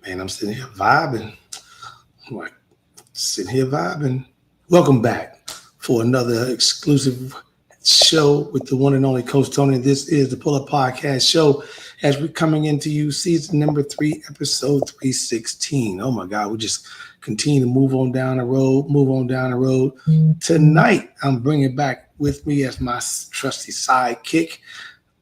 Man, I'm sitting here vibing. I'm like, sitting here vibing. Welcome back for another exclusive show with the one and only Coach Tony. This is the Pull Up Podcast Show as we're coming into you season number 3, episode 316. Oh my God, we just continue to move on down the road. Tonight, I'm bringing back with me as my trusty sidekick,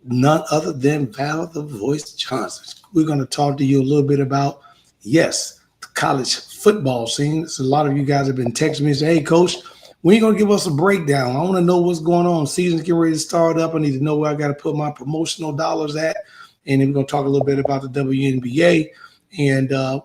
none other than Val the Voice Johnson. We're going to talk to you a little bit about, yes, the college football scene. So a lot of you guys have been texting me and say, hey, Coach, when are you going to give us a breakdown? I want to know what's going on. Season's getting ready to start up. I need to know where I got to put my promotional dollars at. And then we're going to talk a little bit about the WNBA. And we're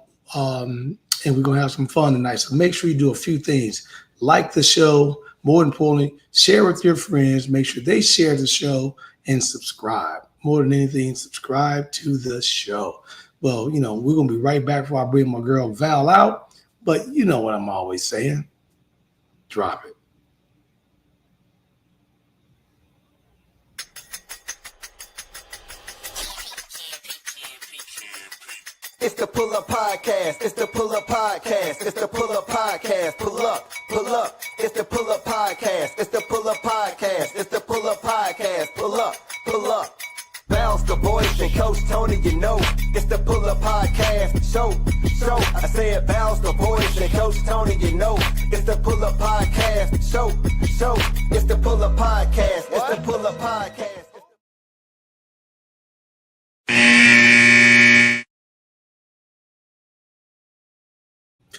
going to have some fun tonight. So make sure you do a few things. Like the show. More importantly, share with your friends. Make sure they share the show and subscribe. More than anything, subscribe to the show. Well, you know, we're going to be right back before I bring my girl Val out. But you know what I'm always saying. Drop it. It's the Pull Up Podcast. It's the Pull Up Podcast. It's the Pull Up Podcast. Pull up, pull up. It's the Pull Up Podcast. It's the Pull Up Podcast. It's the Pull Up Podcast. Pull up, pull up. Bounce the voice and Coach Tony, you know. It's the Pull Up Podcast. Show. I said bounce the voice and Coach Tony, you know. It's the Pull Up Podcast. Show. It's the Pull Up Podcast. It's the Pull Up Podcast.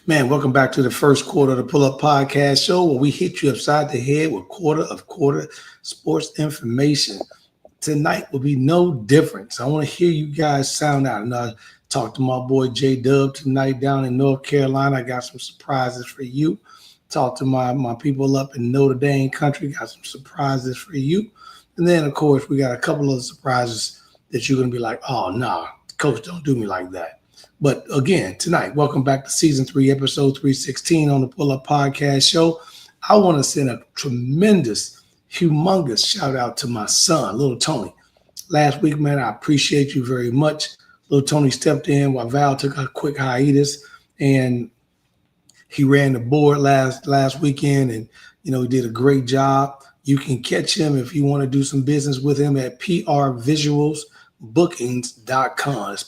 Man, welcome back to the first quarter of the Pull Up Podcast Show, where we hit you upside the head with quarter sports information. Tonight will be no different. So I want to hear you guys sound out. And I talked to my boy J-Dub tonight down in North Carolina. I got some surprises for you. Talked to my people up in Notre Dame country. Got some surprises for you. And then, of course, we got a couple of surprises that you're going to be like, oh, nah, Coach, don't do me like that. But again, tonight, welcome back to season 3, episode 316 on the Pull Up Podcast Show. I want to send a tremendous, humongous shout out to my son, little Tony. Last week, man, I appreciate you very much. Little Tony stepped in while Val took a quick hiatus, and he ran the board last weekend, and you know he did a great job. You can catch him if you want to do some business with him at prvisualsbookings.com. It's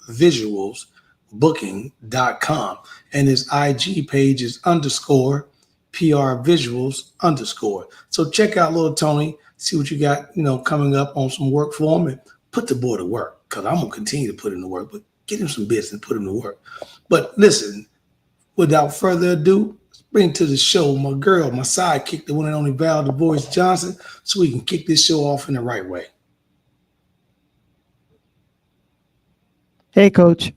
prvisualsbooking.com, and his IG page is _PRVisuals_. So check out little Tony, see what you got, coming up on some work for him, and put the boy to work, because I'm going to continue to put him to work, but get him some business, put him to work. But listen, without further ado, let's bring to the show my girl, my sidekick, the one and only Val the Voice Johnson, so we can kick this show off in the right way. Hey, Coach.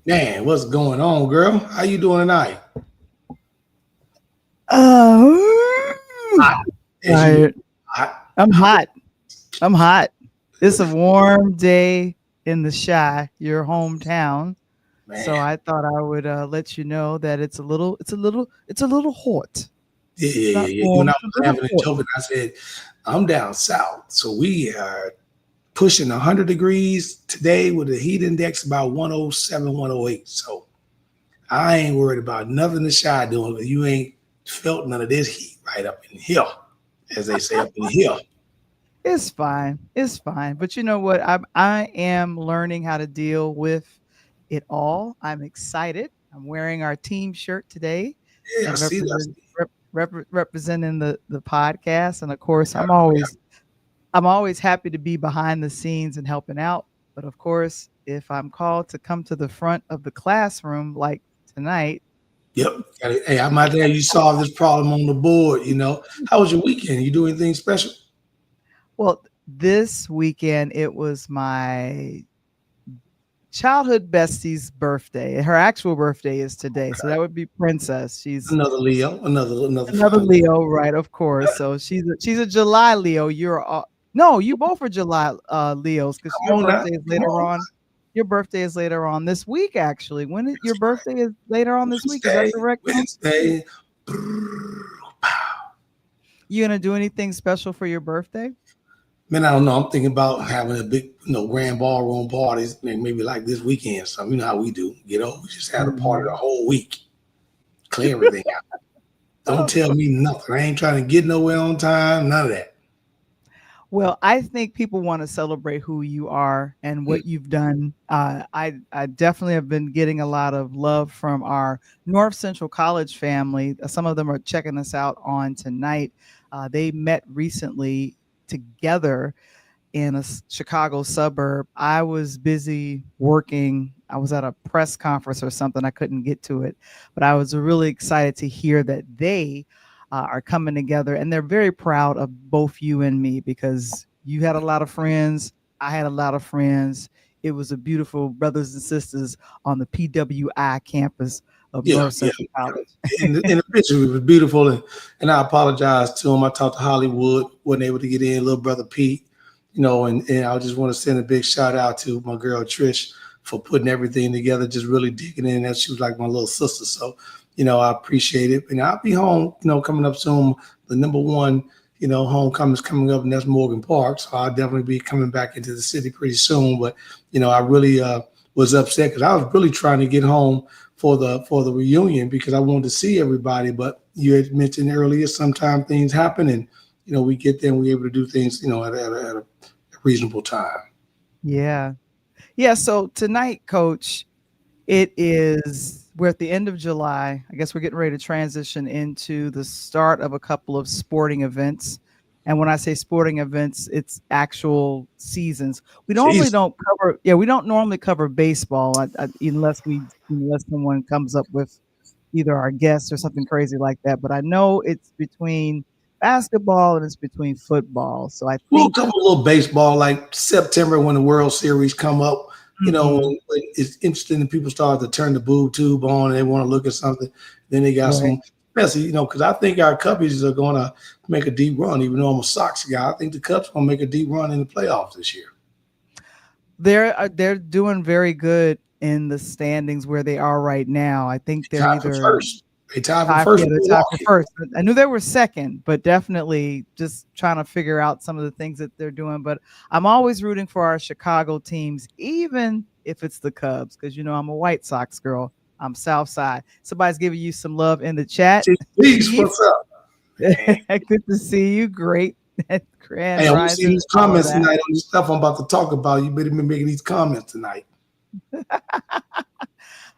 Man, what's going on, girl? How you doing tonight? I'm hot. It's a warm day in the Chi, your hometown. Man. So I thought I would let you know that it's a little hot. Yeah. When I was having a joke, I said I'm down south, so we are pushing 100 degrees today with a heat index about 107, 108. So I ain't worried about nothing the Chi doing, but you ain't felt none of this heat right up in here, as they say up in here. It's fine. But you know what? I am learning how to deal with it all. I'm excited. I'm wearing our team shirt today. Yeah, I see that. Representing the podcast. And of course, I'm always happy to be behind the scenes and helping out. But of course, if I'm called to come to the front of the classroom like tonight. Yep. Hey, I'm out there. You solved this problem on the board, How was your weekend? You do anything special? Well, this weekend, it was my childhood bestie's birthday. Her actual birthday is today. Okay. So that would be Princess. She's another Leo, another Leo, right? Of course. So she's a July Leo. You both are July Leos, because your birthday is later on. Your birthday is later on this week, actually. When is your birthday? Is later on this week? Is that correct? Wednesday. You gonna do anything special for your birthday? Man, I don't know. I'm thinking about having a big, grand ballroom parties, maybe like this weekend. So you know how we do. We just had a party the whole week, clear everything out. Don't tell me nothing. I ain't trying to get nowhere on time. None of that. Well, I think people want to celebrate who you are and what you've done. I definitely have been getting a lot of love from our North Central College family. Some of them are checking us out on tonight. They met recently together in a Chicago suburb. I was busy working. I was at a press conference or something. I couldn't get to it, but I was really excited to hear that they are coming together, and they're very proud of both you and me because you had a lot of friends. I had a lot of friends. It was a beautiful brothers and sisters on the PWI campus of North Central College. In the picture, it was beautiful, and I apologize to him. I talked to Hollywood, wasn't able to get in. Little brother Pete, and I just want to send a big shout out to my girl Trish for putting everything together, just really digging in. That she was like my little sister, so. I appreciate it. And I'll be home, coming up soon. The number one, homecoming's coming up, and that's Morgan Park. So I'll definitely be coming back into the city pretty soon. But, I really was upset because I was really trying to get home for the reunion because I wanted to see everybody. But you had mentioned earlier, sometimes things happen and, we get there and we're able to do things, at a reasonable time. Yeah. Yeah. So tonight, Coach, we're at the end of July. I guess we're getting ready to transition into the start of a couple of sporting events. And when I say sporting events, it's actual seasons. We normally don't cover baseball unless someone comes up with either our guests or something crazy like that. But I know it's between basketball and it's between football. So I think we'll cover a little baseball like September when the World Series come up. When it's interesting that people start to turn the boob tube on and they want to look at something. Then they got some, especially, because I think our Cubbies are going to make a deep run, even though I'm a Sox guy. I think the Cubs are going to make a deep run in the playoffs this year. They're doing very good in the standings where they are right now. I think they're tied for first. They tied for first. They're tied for first. I knew they were second, but definitely just trying to figure out some of the things that they're doing. But I'm always rooting for our Chicago teams, even if it's the Cubs, because, I'm a White Sox girl. I'm South Side. Somebody's giving you some love in the chat. Please, what's up? Good to see you. Great. Grand hey, I'm seeing these comments tonight on the stuff I'm about to talk about. You better be making these comments tonight.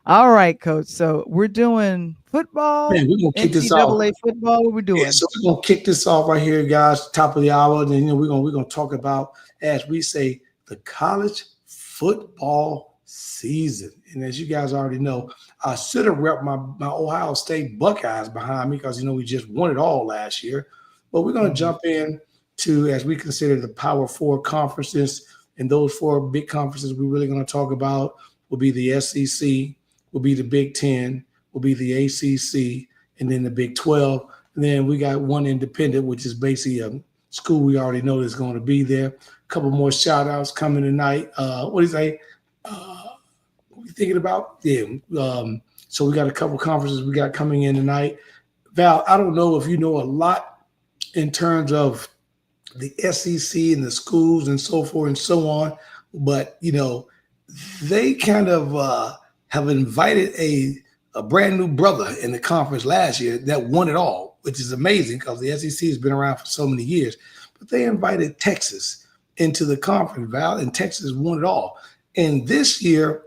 All right, Coach. So we're doing football. Man, we're gonna kick this off. NCAA football. What we're doing? Yeah, so we're gonna kick this off right here, guys. Top of the hour. And then we're gonna talk about, as we say, the college football season. And as you guys already know, I should have repped my Ohio State Buckeyes behind me because we just won it all last year. But we're gonna jump in to, as we consider, the Power Four conferences, and those four big conferences we're really gonna talk about will be the SEC. Will be the Big Ten, will be the ACC, and then the Big 12. And then we got one independent, which is basically a school we already know is going to be there. A couple more shout outs coming tonight. What do you say? What are you thinking about? Yeah. So we got a couple conferences we got coming in tonight. Val, I don't know if you know a lot in terms of the SEC and the schools and so forth and so on, but, they kind of have invited a brand new brother in the conference last year that won it all, which is amazing because the SEC has been around for so many years. But they invited Texas into the conference, Val, and Texas won it all. And this year,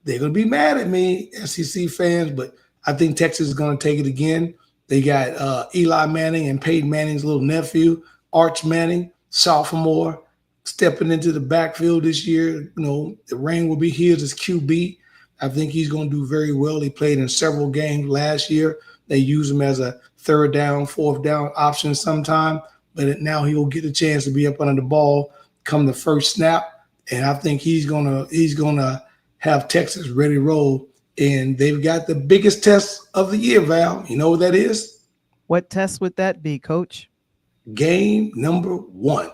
they're going to be mad at me, SEC fans, but I think Texas is going to take it again. They got Eli Manning and Peyton Manning's little nephew, Arch Manning, sophomore, stepping into the backfield this year. The ring will be his as QB. I think he's going to do very well. He played in several games last year. They use him as a third down, fourth down option sometime, but now he'll get a chance to be up under the ball come the first snap. And I think he's gonna have Texas ready to roll. And they've got the biggest test of the year, Val. You know what that is? What test would that be, Coach? Game number 1.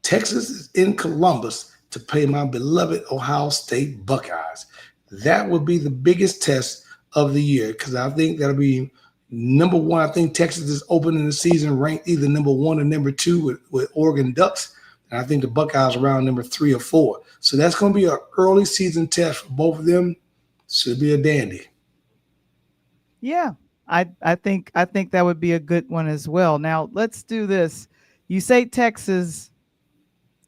Texas is in Columbus to play my beloved Ohio State Buckeyes. That would be the biggest test of the year because I think that'll be number 1. I think Texas is opening the season ranked either number 1 or number 2 with Oregon Ducks. And I think the Buckeyes are around number 3 or 4. So that's going to be an early season test for both of them. Should be a dandy. Yeah, I think that would be a good one as well. Now let's do this. You say Texas.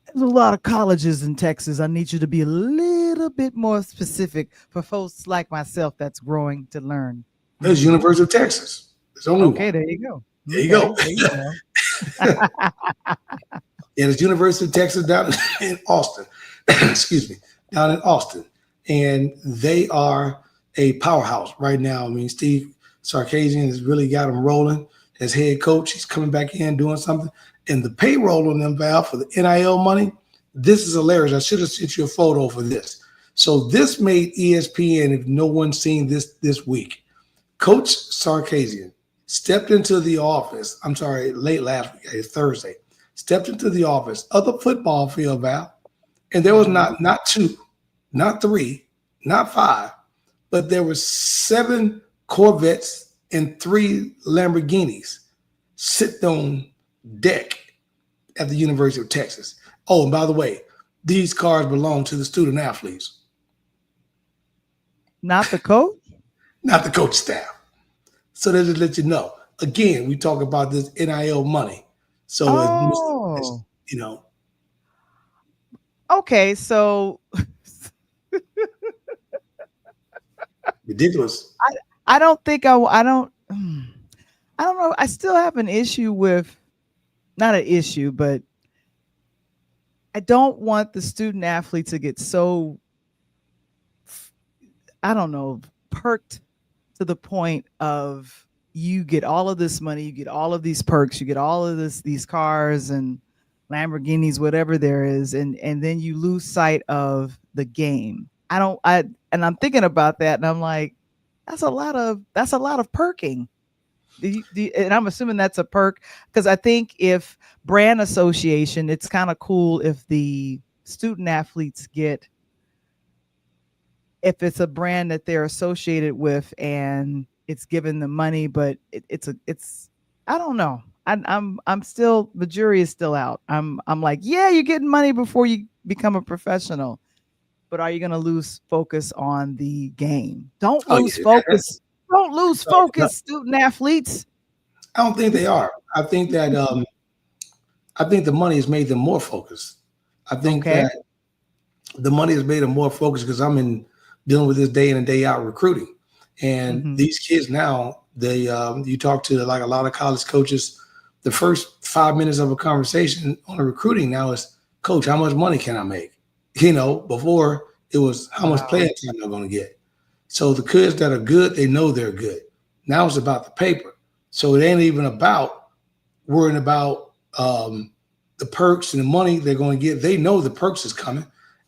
There's a lot of colleges in Texas. I need you to be a little bit more specific for folks like myself that's growing to learn. There's University of Texas. There's only one. There you go. There you go. There you go. Yeah, it's University of Texas down in Austin. Excuse me, down in Austin. And they are a powerhouse right now. I mean, Steve Sarkisian has really got them rolling as head coach. He's coming back in doing something. And the payroll on them, Val, for the NIL money, this is hilarious. I should have sent you a photo for this. So this made ESPN, if no one's seen this week. Coach Sarkisian stepped into the office, late last week, Thursday, stepped into the office of the football field, Val, and there was not 2, not 3, not 5, but there were 7 Corvettes and 3 Lamborghinis sitting on deck at the University of Texas. Oh, and by the way, these cars belong to the student athletes. Not the coach? Not the coach staff. So they just let you know. Again, we talk about this NIL money. So, you know. Okay, so ridiculous. I don't think I don't know. I still have an issue with, not an issue, but I don't want the student athlete to get so, I don't know, perked to the point of you get all of this money, you get all of these perks, you get all of these cars and Lamborghinis, whatever there is, and then you lose sight of the game. And I'm thinking about that, and I'm like, that's a lot of perking. And I'm assuming that's a perk, because I think if brand association, it's kind of cool if the student athletes get, if it's a brand that they're associated with and it's given the money, but it's I don't know. I'm still, the jury is still out. I'm like, yeah, you're getting money before you become a professional, but are you going to lose focus on the game? Don't lose focus. Don't lose focus, student athletes. I don't think they are. I think that I think the money has made them more focused. I think that the money has made them more focused because I'm dealing with this day in and day out recruiting. And these kids now, they you talk to like a lot of college coaches, the first 5 minutes of a conversation on a recruiting now is, Coach, how much money can I make? You know, before it was how much playing time I'm going to get. So the kids that are good, they know they're good. Now it's about the paper. So it ain't even about worrying about the perks and the money they're going to get. They know the perks is coming.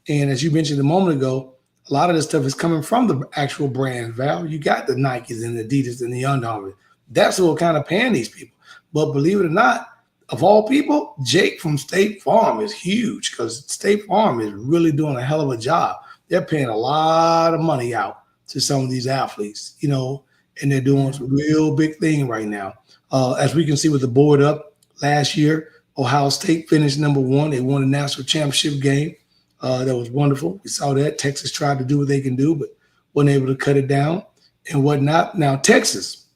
And as you mentioned a moment ago, a lot of this stuff is coming from the actual brand, Val. You got the Nikes and the Adidas and the Under Armour. That's what kind of paying these people. But believe it or not, of all people, Jake from State Farm is huge, because State Farm is really doing a hell of a job. They're paying a lot of money out to some of these athletes, you know, and they're doing a real big thing right now. As we can see with the board up last year, Ohio State finished number 1. They won the national championship game. That was wonderful. We saw that. Texas tried to do what they can do, but wasn't able to cut it down and whatnot. Now, Texas,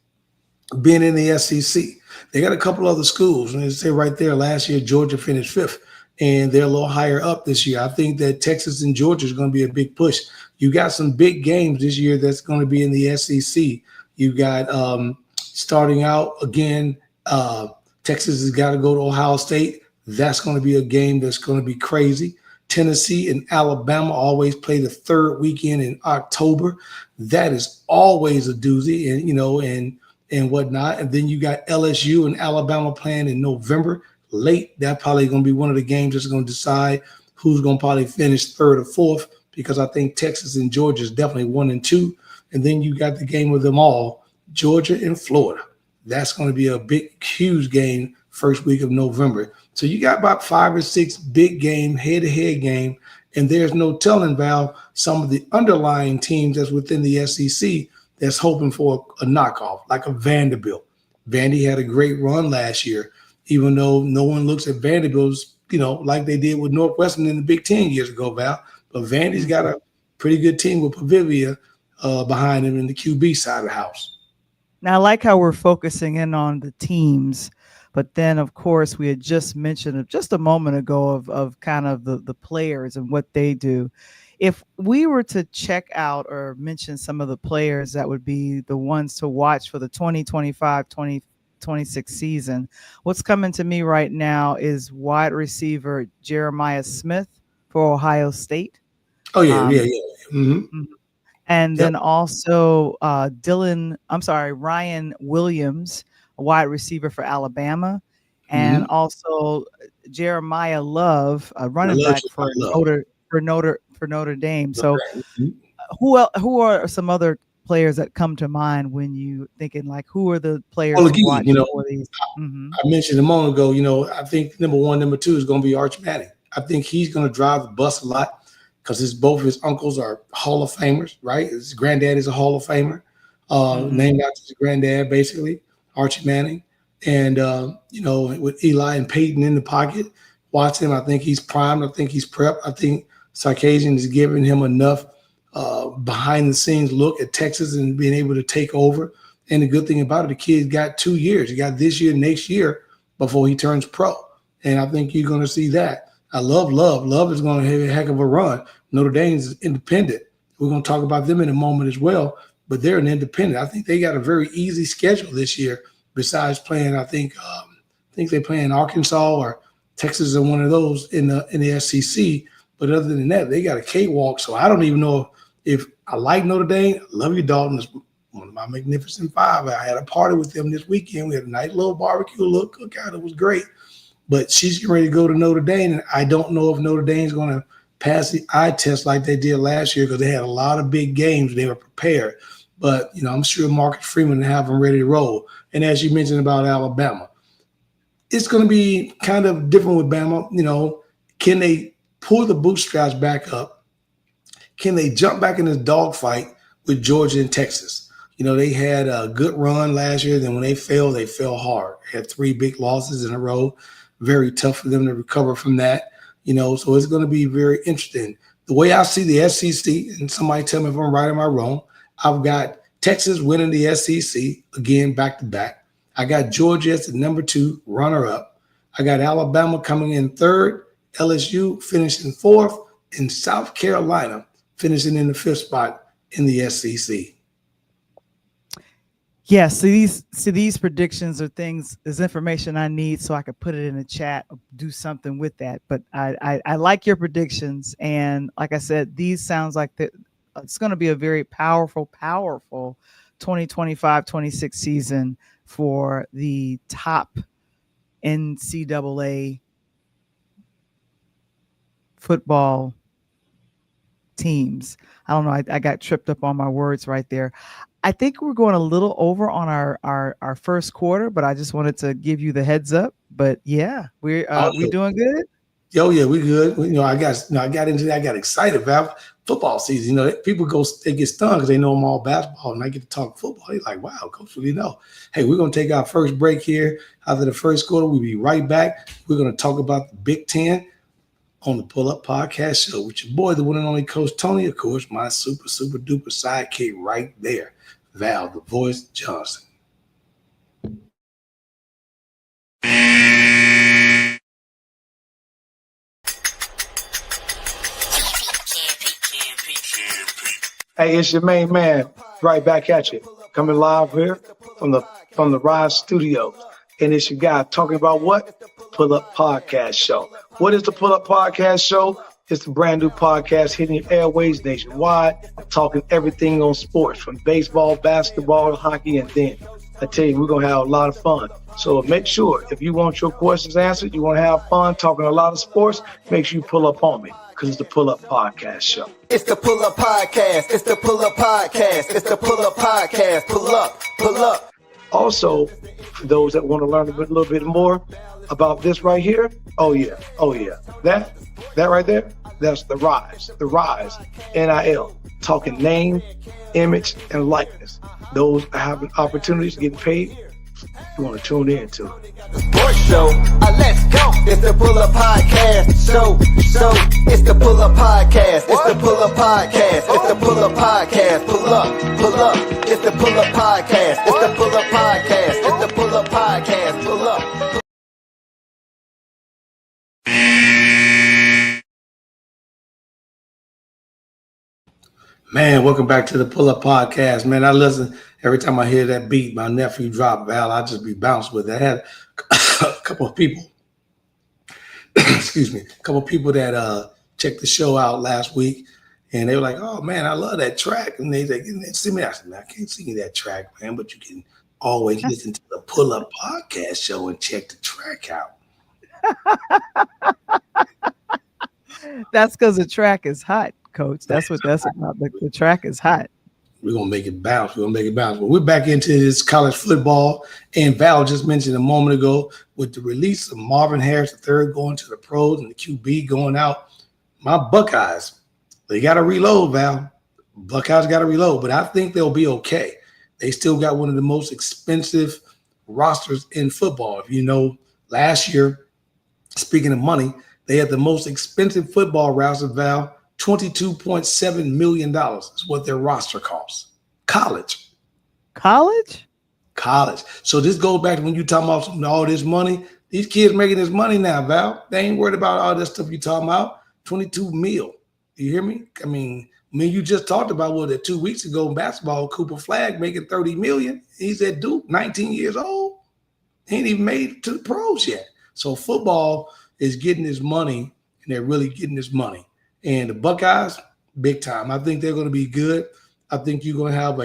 being in the SEC, they got a couple other schools. And they say right there, last year, Georgia finished 5th, and they're a little higher up this year. I think that Texas and Georgia is going to be a big push. You got some big games this year that's going to be in the SEC. You got starting out again, Texas has got to go to Ohio State. That's going to be a game that's going to be crazy. Tennessee and Alabama always play the 3rd weekend in October. That is always a doozy, and you know, and whatnot. And then you got LSU and Alabama playing in November late. That probably going to be one of the games that's going to decide who's going to probably finish 3rd or 4th, because I think Texas and Georgia is definitely 1 and 2. And then you got the game with them all, Georgia and Florida. That's going to be a big, huge game first week of November. So you got about 5 or 6 big game, head-to-head game, and there's no telling, Val, some of the underlying teams that's within the SEC that's hoping for a knockoff, like a Vanderbilt. Vandy had a great run last year, even though no one looks at Vanderbilt's like they did with Northwestern in the Big Ten years ago, Val. But Vandy's got a pretty good team with Pavivia behind him in the QB side of the house. Now, I like how we're focusing in on the teams, but then, of course, we had just mentioned just a moment ago of kind of the players and what they do. If we were to check out or mention some of the players that would be the ones to watch for the 2025-2026 season, what's coming to me right now is wide receiver Jeremiah Smith for Ohio State. Oh, yeah. Mm-hmm. And then also Ryan Williams, a wide receiver for Alabama, and also Jeremiah Love, a running back for Notre Dame. So who are some other players that come to mind when you thinking like who are the players to watch for these? I mentioned a moment ago, I think number 1, number 2 is going to be Arch Manning. I think he's going to drive the bus a lot because both of his uncles are Hall of Famers, right? His granddad is a Hall of Famer, named after his granddad, basically, Archie Manning. And, with Eli and Peyton in the pocket, watch him. I think he's primed. I think he's prepped. I think Sarkisian is giving him enough behind-the-scenes look at Texas and being able to take over. And the good thing about it, the kid's got 2 years. He got this year, next year, before he turns pro. And I think you're going to see that. I love Love. Love is going to have a heck of a run. Notre Dame is independent. We're going to talk about them in a moment as well, but they're an independent. I think they got a very easy schedule this year besides playing, I think they play in Arkansas or Texas or one of those in the SEC. But other than that, they got a cakewalk. So I don't even know if I like Notre Dame. I love you, Dalton. It's one of my Magnificent Five. I had a party with them this weekend. We had a nice little barbecue, a little cookout. It was great. But she's getting ready to go to Notre Dame, and I don't know if Notre Dame's going to pass the eye test like they did last year because they had a lot of big games. They were prepared. But, I'm sure Marcus Freeman will have them ready to roll. And as you mentioned about Alabama, it's going to be kind of different with Bama. Can they pull the bootstraps back up? Can they jump back in this dogfight with Georgia and Texas? They had a good run last year. Then when they fell hard. They had 3 big losses in a row. Very tough for them to recover from that, so it's going to be very interesting. The way I see the SEC, and somebody tell me if I'm right or am I wrong, I've got Texas winning the SEC again back-to-back. I got Georgia as the number 2 runner-up. I got Alabama coming in 3rd, LSU finishing 4th, and South Carolina finishing in the 5th spot in the SEC. Yeah, so these predictions are things, is information I need so I could put it in the chat, do something with that. But I like your predictions, and like I said, these sounds like it's going to be a very powerful 2025-26 season for the top NCAA football teams. I don't know. I got tripped up on my words right there. I think we're going a little over on our first quarter, but I just wanted to give you the heads up. But yeah, we doing good. Oh yeah, we good. I got excited about football season. People they get stung because they know I'm all basketball, and I get to talk football. They're like, "Wow, Coach, really know." Hey, we're gonna take our first break here. After the first quarter, we'll be right back. We're gonna talk about the Big Ten on the Pull Up Podcast Show with your boy, the one and only Coach Tony, of course, my super duper sidekick right there, Val, the Voice Johnson. Hey, it's your main man, right back at you, coming live here from the Rise Studios. And it's your guy talking about what? Pull Up Podcast Show. What is the Pull Up Podcast Show? It's a brand new podcast hitting your airways nationwide, talking everything on sports, from baseball, basketball, hockey, and then I tell you, we're going to have a lot of fun. So make sure, if you want your questions answered, you want to have fun talking a lot of sports, make sure you pull up on me, because it's the Pull Up Podcast Show. It's the Pull Up Podcast. It's the Pull Up Podcast. It's the Pull Up Podcast. Pull up, pull up. Also, for those that want to learn a little bit more about this right here, oh yeah, that right there, that's the Rise, NIL, talking name, image, and likeness. Those are having opportunities, getting paid you want to tune in to. Sports show. Let's go. It's the Pull Up Podcast show. It's the Pull Up Podcast. It's the Pull Up Podcast. It's the Pull Up Podcast. Pull up. It's the Pull Up Podcast. It's the Pull Up Podcast. It's the Pull Up Podcast. Pull up. Man, welcome back to the Pull Up Podcast. Man, I listen every time I hear that beat. My nephew drop, Val, I just be bounced with it. I had a couple of people, excuse me, a couple of people that checked the show out last week, and they were like, "Oh man, I love that track." And they see me. I said, "Man, I can't sing that track, man, but you can always listen to the Pull Up Podcast show and check the track out." That's because the track is hot, Coach. That's what that's about. The track is hot. We're going to make it bounce. But we're back into this college football. And Val just mentioned a moment ago with the release of Marvin Harris III going to the pros and the QB going out. My Buckeyes, they got to reload, Val. Buckeyes got to reload, but I think they'll be okay. They still got one of the most expensive rosters in football. If you know, last year, speaking of money, they had the most expensive football roster, Val. $22.7 million is what their roster costs. College. So this goes back to when you talking about all this money. These kids making this money now, Val. They ain't worried about all this stuff you talking about. 22 mil. You hear me? I mean, you just talked about what 2 weeks ago in basketball, Cooper Flagg making 30 million. He's at Duke, 19 years old. He ain't even made it to the pros yet. So football is getting this money, and they're really getting this money. And the Buckeyes, big time. I think they're going to be good. I think you're going to have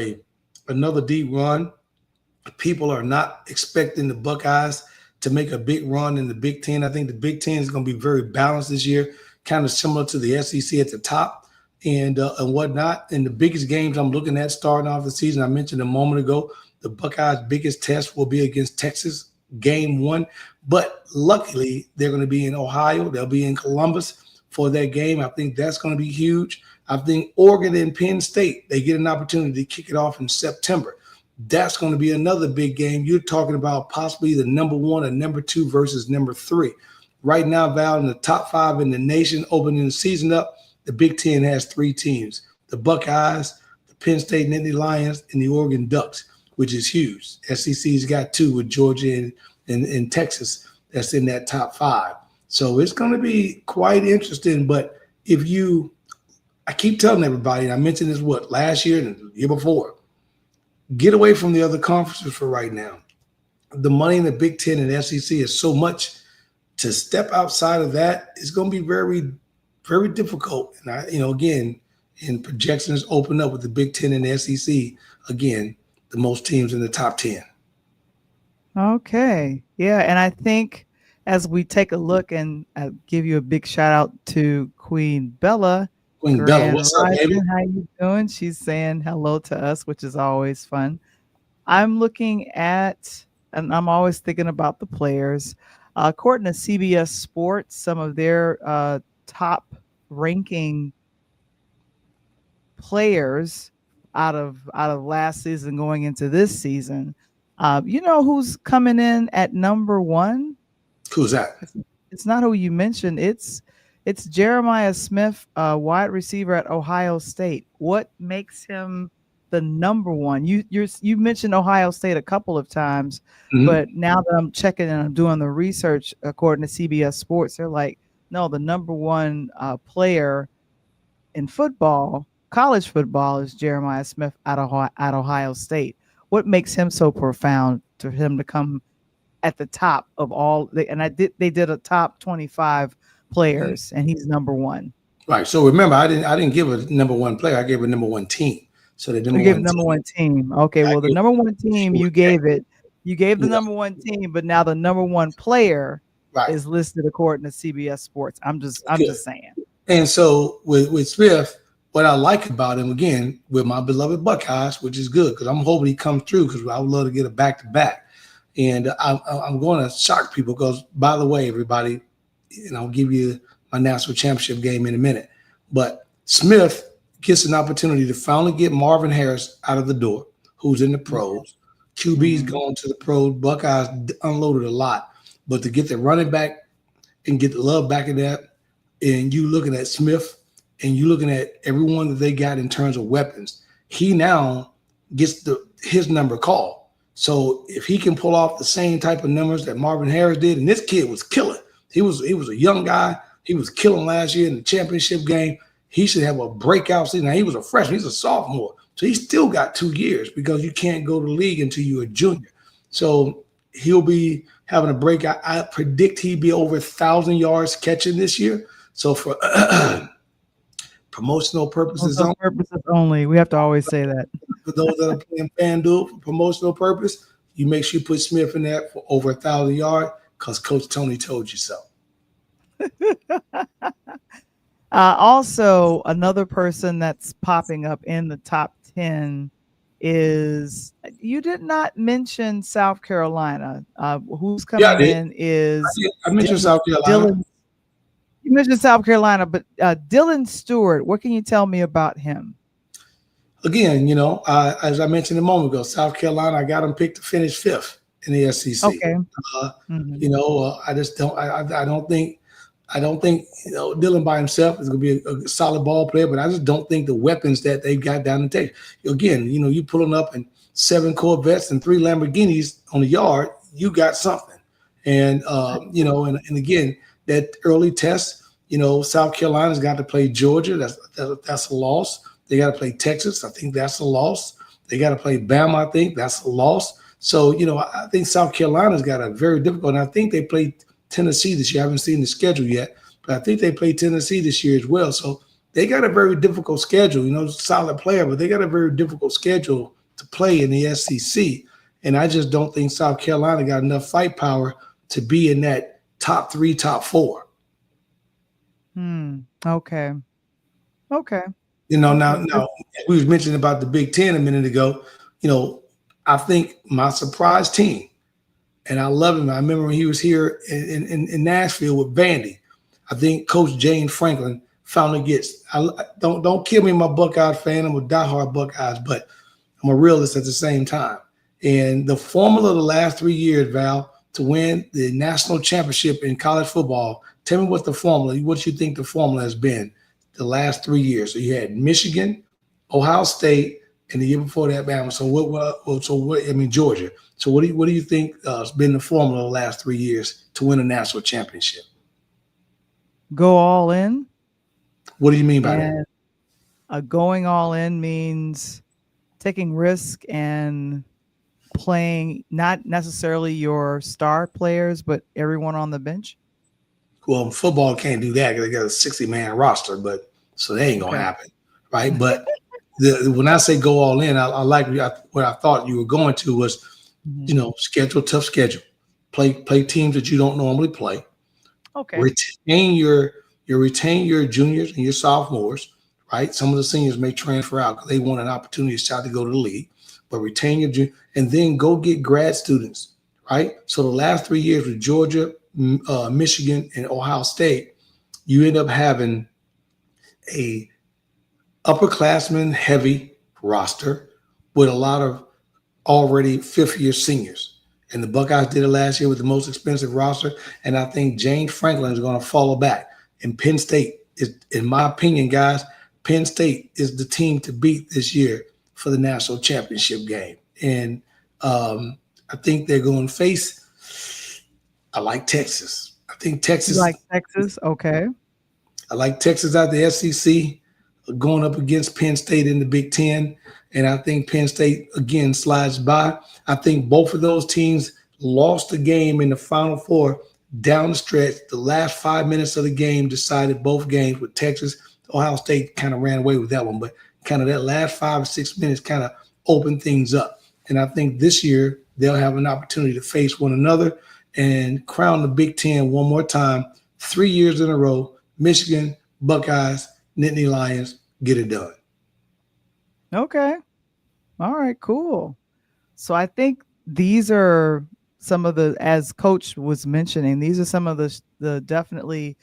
another deep run. People are not expecting the Buckeyes to make a big run in the Big Ten. I think the Big Ten is going to be very balanced this year, kind of similar to the SEC at the top and whatnot. And the biggest games I'm looking at starting off the season, I mentioned a moment ago, the Buckeyes' biggest test will be against Texas, game 1. But luckily, they're going to be in Ohio. They'll be in Columbus for that game. I think that's going to be huge. I think Oregon and Penn State, they get an opportunity to kick it off in September. That's going to be another big game. You're talking about possibly the number 1 and number 2 versus number 3. Right now, Val, in the top 5 in the nation, opening the season up, the Big Ten has 3 teams: the Buckeyes, the Penn State Nittany Lions, and the Oregon Ducks, which is huge. SEC's got 2 with Georgia and Texas that's in that top 5. So it's going to be quite interesting. But I keep telling everybody, and I mentioned this last year and the year before, get away from the other conferences for right now. The money in the Big Ten and SEC is so much. To step outside of that is going to be very, very difficult. And again, in projections open up with the Big Ten and the SEC, again, the most teams in the top 10. Okay. Yeah. And I think as we take a look, and I'll give you a big shout out to Queen Bella. Bella, what's up, baby? How you doing? She's saying hello to us, which is always fun. I'm looking at, and I'm always thinking about the players. According to CBS Sports, some of their top ranking players out of last season going into this season. You know who's coming in at number 1? Who's that? It's not who you mentioned. It's Jeremiah Smith, wide receiver at Ohio State. What makes him the number 1? You mentioned Ohio State a couple of times, but now that I'm checking and I'm doing the research, according to CBS Sports, they're like, no, the number 1 player in football, college football, is Jeremiah Smith at Ohio State. What makes him so profound to him to come at the top of all? They did a top 25 players, and he's number 1. Right. So remember, I didn't give a number 1 player. I gave a number 1 team. So the number one team. Okay. Well, the number 1 team, you gave the number 1 team, but now the number 1 player is listed according to CBS Sports. I'm just saying. And so with Smith, what I like about him, again, with my beloved Buckeyes, which is good because I'm hoping he comes through, because I would love to get a back-to-back. And I'm going to shock people because, by the way, everybody, I'll give you my national championship game in a minute. But Smith gets an opportunity to finally get Marvin Harris out of the door, who's in the pros. QB's going to the pros. Buckeyes unloaded a lot. But to get the running back and get the love back in that, and you looking at Smith and you looking at everyone that they got in terms of weapons, he now gets his number called. So if he can pull off the same type of numbers that Marvin Harris did, and this kid was killing. He was a young guy. He was killing last year in the championship game. He should have a breakout season. Now, he was a freshman. He's a sophomore. So he's still got 2 years because you can't go to the league until you're a junior. So he'll be having a breakout. I predict he'd be over 1,000 yards catching this year. So for promotional purposes only, we have to always say that. For those that are playing FanDuel for promotional purpose, you make sure you put Smith in there for over 1,000 yards because Coach Tony told you so. Also, another person that's popping up in the top 10 is, you did not mention South Carolina. Who's coming in is I mentioned South Carolina. You mentioned South Carolina, but Dylan Stewart, what can you tell me about him? Again, as I mentioned a moment ago, South Carolina, I got them picked to finish 5th in the SEC. Okay. I just don't. I don't think Dylan by himself is going to be a solid ball player, but I just don't think the weapons that they've got down the table. Again, you pulling up in 7 Corvettes and 3 Lamborghinis on the yard, you got something. And and again, that early test, South Carolina's got to play Georgia. That's a loss. They got to play Texas. I think that's a loss. They got to play Bama. I think that's a loss. So, I think South Carolina's got a very difficult, and I think they played Tennessee this year. I haven't seen the schedule yet, but I think they played Tennessee this year as well. So they got a very difficult schedule. Solid player, but they got a very difficult schedule to play in the SEC. And I just don't think South Carolina got enough fight power to be in that top 3, top 4. Okay. Now we was mentioning about the Big Ten a minute ago. I think my surprise team, and I love him. I remember when he was here in Nashville with Vandy. I think Coach Jane Franklin finally gets. Don't kill me, my Buckeyes fan. I'm a diehard Buckeyes, but I'm a realist at the same time. And the formula of the last 3 years, Val, to win the national championship in college football. Tell me what you think the formula has been the last 3 years. So you had Michigan, Ohio State, and the year before that, Bama. Georgia. So what do you think has been the formula the last 3 years to win a national championship? Go all in. What do you mean by that? Going all in means taking risk and playing not necessarily your star players, but everyone on the bench. Well, football can't do that because they got a 60-man roster, but so that ain't gonna happen, right? But when I say go all in, I like what I thought you were going to was, tough schedule, play teams that you don't normally play. Okay. Retain your juniors and your sophomores, right? Some of the seniors may transfer out because they want an opportunity to go to the league, but retain your junior and then go get grad students, right? So the last 3 years with Georgia, Michigan, and Ohio State, you end up having a upperclassman heavy roster with a lot of already 5th-year seniors. And the Buckeyes did it last year with the most expensive roster. And I think James Franklin is going to follow back. And Penn State is, in my opinion, guys, Penn State is the team to beat this year for the national championship game. And I think they're going to face, I like Texas. I think Texas. You like Texas? Okay. I like Texas out the SEC going up against Penn State in the Big Ten. And I think Penn State, again, slides by. I think both of those teams lost the game in the Final Four down the stretch. The last 5 minutes of the game decided both games with Texas. Ohio State kind of ran away with that one, but kind of that last 5 or 6 minutes kind of opened things up. And I think this year they'll have an opportunity to face one another and crown the Big Ten one more time. 3 years in a row, Michigan, Buckeyes, Nittany Lions, get it done. Okay. All right, cool. So I think these are some of the, as Coach was mentioning, these are some of the definitely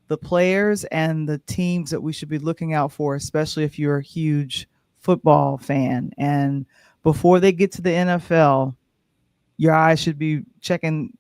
the players and the teams that we should be looking out for, especially if you're a huge football fan. And before they get to the NFL, your eyes should be checking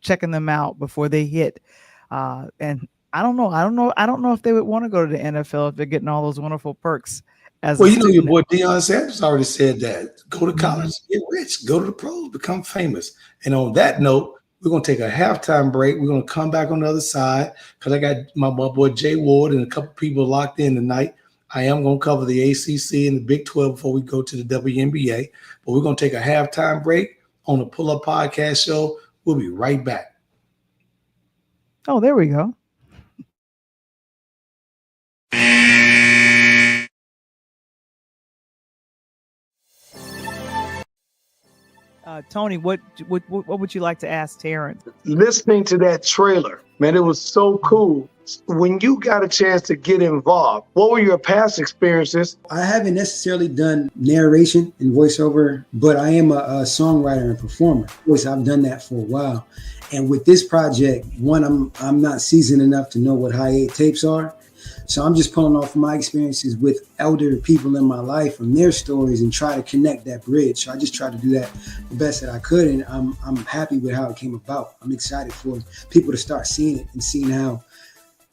them out before they hit. And I don't know if they would want to go to the NFL if they're getting all those wonderful perks. Well, you know, your boy Deion Sanders already said that. Go to college, get rich, go to the pros, become famous. And on that note, we're going to take a halftime break. We're going to come back on the other side because I got my boy Jay Ward and a couple people locked in tonight. I am going to cover the ACC and the Big 12 before we go to the WNBA. But we're going to take a halftime break on the Pull Up Podcast Show. We'll be right back. Oh, there we go. Tony, what would you like to ask Terrence? Listening to that trailer, man, it was so cool. When you got a chance to get involved, what were your past experiences? I haven't necessarily done narration and voiceover, but I am a songwriter and performer. Of course, I've done that for a while. And with this project, one, I'm not seasoned enough to know what high 8 tapes are. So I'm just pulling off my experiences with elder people in my life from their stories and try to connect that bridge. So I just tried to do that the best that I could. And I'm happy with how it came about. I'm excited for people to start seeing it and seeing how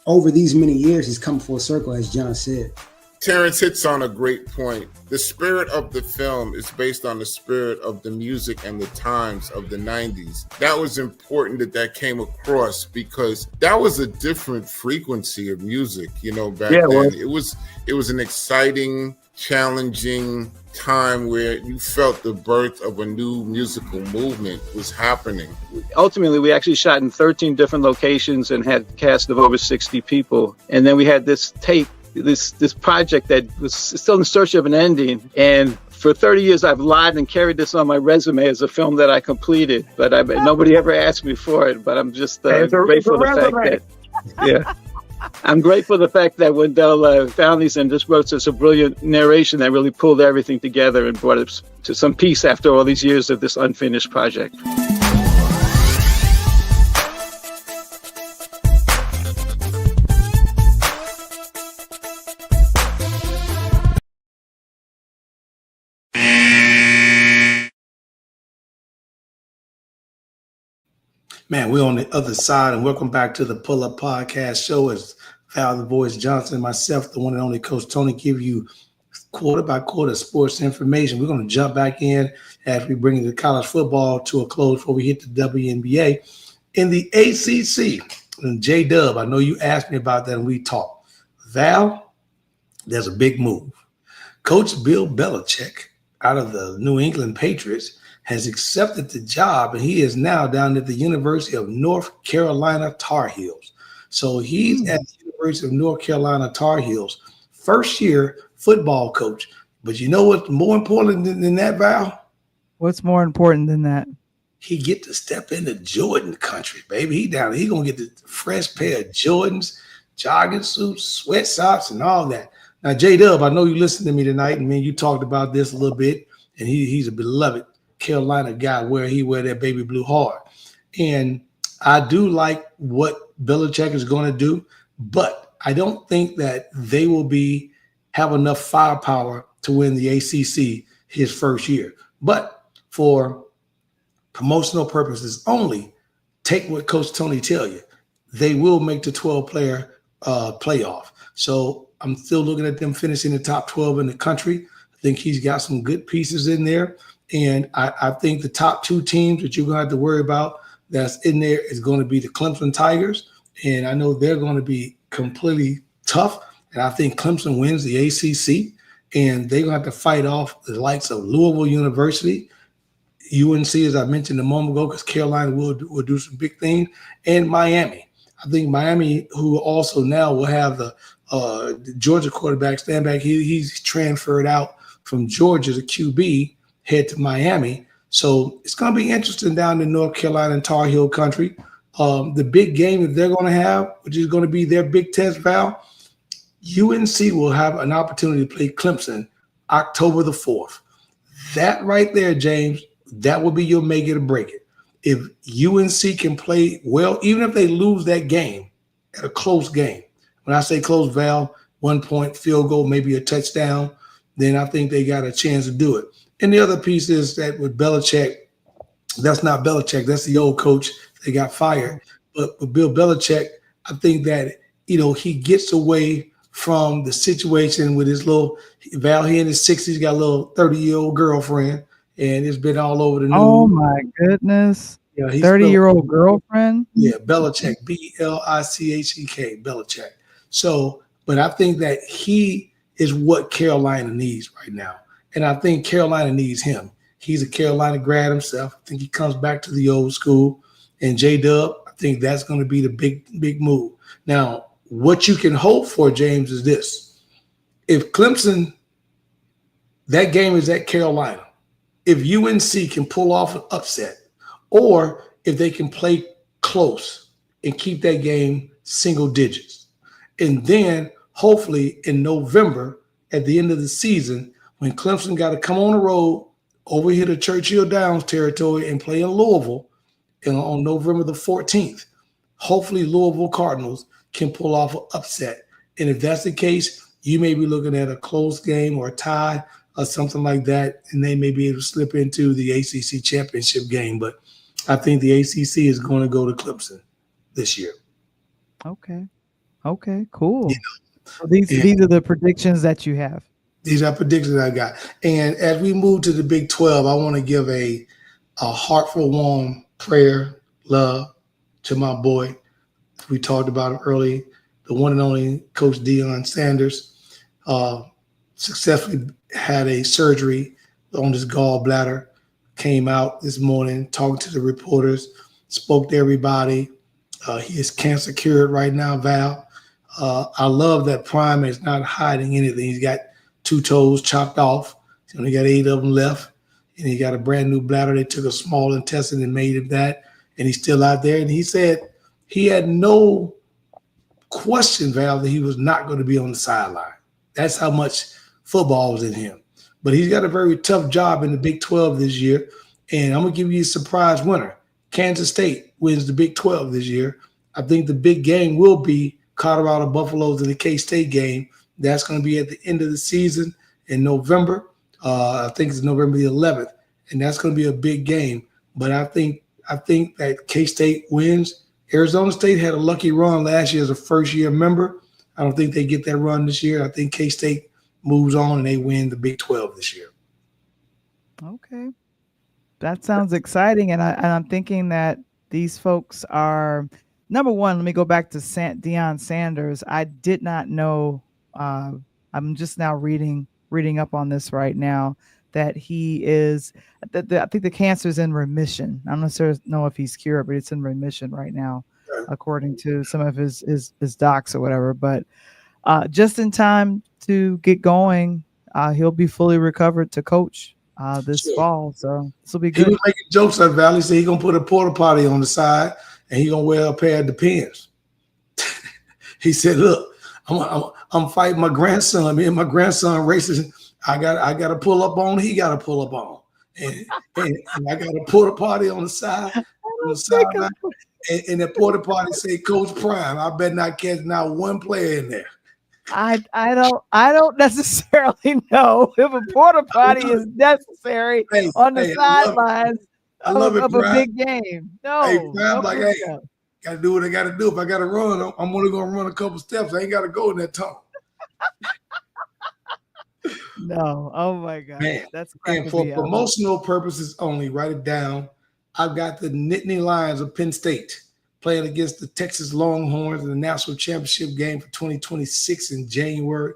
over these many years it's come full circle, as John said. Terrence hits on a great point. The spirit of the film is based on the spirit of the music and the times of the 90s. That was important that came across because that was a different frequency of music, back then. Well, it was an exciting, challenging time where you felt the birth of a new musical movement was happening. Ultimately, we actually shot in 13 different locations and had a cast of over 60 people. And then we had this tape, this project that was still in search of an ending. And for 30 years, I've lied and carried this on my resume as a film that I completed. But nobody ever asked me for it. But I'm just grateful for the fact that, I'm grateful for the fact that Wendell found these and just wrote such a brilliant narration that really pulled everything together and brought it to some peace after all these years of this unfinished project. Man, we're on the other side, and welcome back to the Pull Up Podcast Show. As Val the Voice Johnson and myself, the one and only Coach Tony, give you quarter by quarter sports information. We're going to jump back in as we bring the college football to a close before we hit the WNBA. In the ACC, and J-Dub, I know you asked me about that and we talked. Val, there's a big move. Coach Bill Belichick out of the New England Patriots has accepted the job, and he is now down at the University of North Carolina Tar Heels. So he's at the University of North Carolina Tar Heels, first-year football coach. But you know what's more important than that, Val? What's more important than that? He get to step into Jordan country, baby. He down there. He going to get the fresh pair of Jordans, jogging suits, sweat socks, and all that. Now, J-Dub, I know you listened to me tonight, and man, you talked about this a little bit, and he's a beloved Carolina guy where he wear that baby blue hard. And I do like what Belichick is going to do, but I don't think that they will have enough firepower to win the ACC his first year. But for promotional purposes only, take what Coach Tony tell you. They will make the 12-player playoff. So I'm still looking at them finishing the top 12 in the country. I think he's got some good pieces in there. And I think the top two teams that you're going to have to worry about that's in there is going to be the Clemson Tigers. And I know they're going to be completely tough. And I think Clemson wins the ACC. And they're going to have to fight off the likes of Louisville University, UNC, as I mentioned a moment ago, because Carolina will do some big things, and Miami. I think Miami, who also now will have the Georgia quarterback stand back, he's transferred out from Georgia to QB, head to Miami. So it's going to be interesting down in North Carolina and Tar Heel country. The big game that they're going to have, which is going to be their big test, Val, UNC will have an opportunity to play Clemson October the 4th. That right there, James, that will be your make it or break it. If UNC can play well, even if they lose that game at a close game, when I say close, Val, 1 point field goal, maybe a touchdown, then I think they got a chance to do it. And the other piece is that with Belichick, That's not Belichick. That's the old coach that got fired. But with Bill Belichick, I think that, he gets away from the situation with his little Val. He in his 60s, got a little 30-year-old girlfriend, and it's been all over the news. Oh my goodness. Yeah, he's 30-year-old girlfriend? Yeah, Belichick, Belichek, Belichick. So, but I think that he is what Carolina needs right now. And I think Carolina needs him. He's a Carolina grad himself. I think he comes back to the old school. And J-Dub, I think that's going to be the big move. Now, what you can hope for, James, is this. If Clemson, that game is at Carolina, if UNC can pull off an upset, or if they can play close and keep that game single digits, and then hopefully in November, at the end of the season, when Clemson got to come on the road over here to Churchill Downs territory and play in Louisville on November the 14th, hopefully Louisville Cardinals can pull off an upset. And if that's the case, you may be looking at a close game or a tie or something like that, and they may be able to slip into the ACC championship game. But I think the ACC is going to go to Clemson this year. Okay, cool. So these are the predictions that you have. These are predictions I got. And as we move to the Big 12, I want to give a heartfelt, warm prayer, love to my boy. We talked about him early, the one and only Coach Deion Sanders. Successfully had a surgery on his gallbladder, came out this morning, talked to the reporters, spoke to everybody. He is cancer cured right now, Val. I love that Prime is not hiding anything. He's got 2 toes chopped off. He's only got 8 of them left. And he got a brand new bladder. They took a small intestine and made him that. And he's still out there. And he said he had no question, Val, that he was not going to be on the sideline. That's how much football was in him. But he's got a very tough job in the Big 12 this year. And I'm going to give you a surprise winner. Kansas State wins the Big 12 this year. I think the big game will be Colorado Buffaloes in the K-State game. That's going to be at the end of the season in November. I think it's November the 11th. And that's going to be a big game. But I think that K-State wins. Arizona State had a lucky run last year as a first-year member. I don't think they get that run this year. I think K-State moves on and they win the Big 12 this year. Okay. That sounds exciting. And I'm thinking that these folks are, number one, let me go back to Deion Sanders. I did not know, I'm just now reading up on this right now, that he is, I think the cancer is in remission. I don't necessarily know if he's cured, but it's in remission right now, according to some of his docs or whatever. But just in time to get going, he'll be fully recovered to coach this fall. So this will be good. He was making jokes at Valley. He said he's going to put a porta potty on the side and he's going to wear a pair of Depends. He said, look, I'm fighting my grandson. Me and my grandson racing. I got to pull up on. He got to pull up on. And I got a porta potty on the side. And the porta potty say Coach Prime. I bet not catch not one player in there. I don't necessarily know if a porta potty is necessary on the sidelines of a big game. No, hey, Prime, gotta do what I gotta do. If I gotta run, I'm only gonna run a couple steps. I ain't gotta go in that tunnel. No, oh my God, man. That's and for promotional purposes only. Write it down. I've got the Nittany Lions of Penn State playing against the Texas Longhorns in the national championship game for 2026 in January.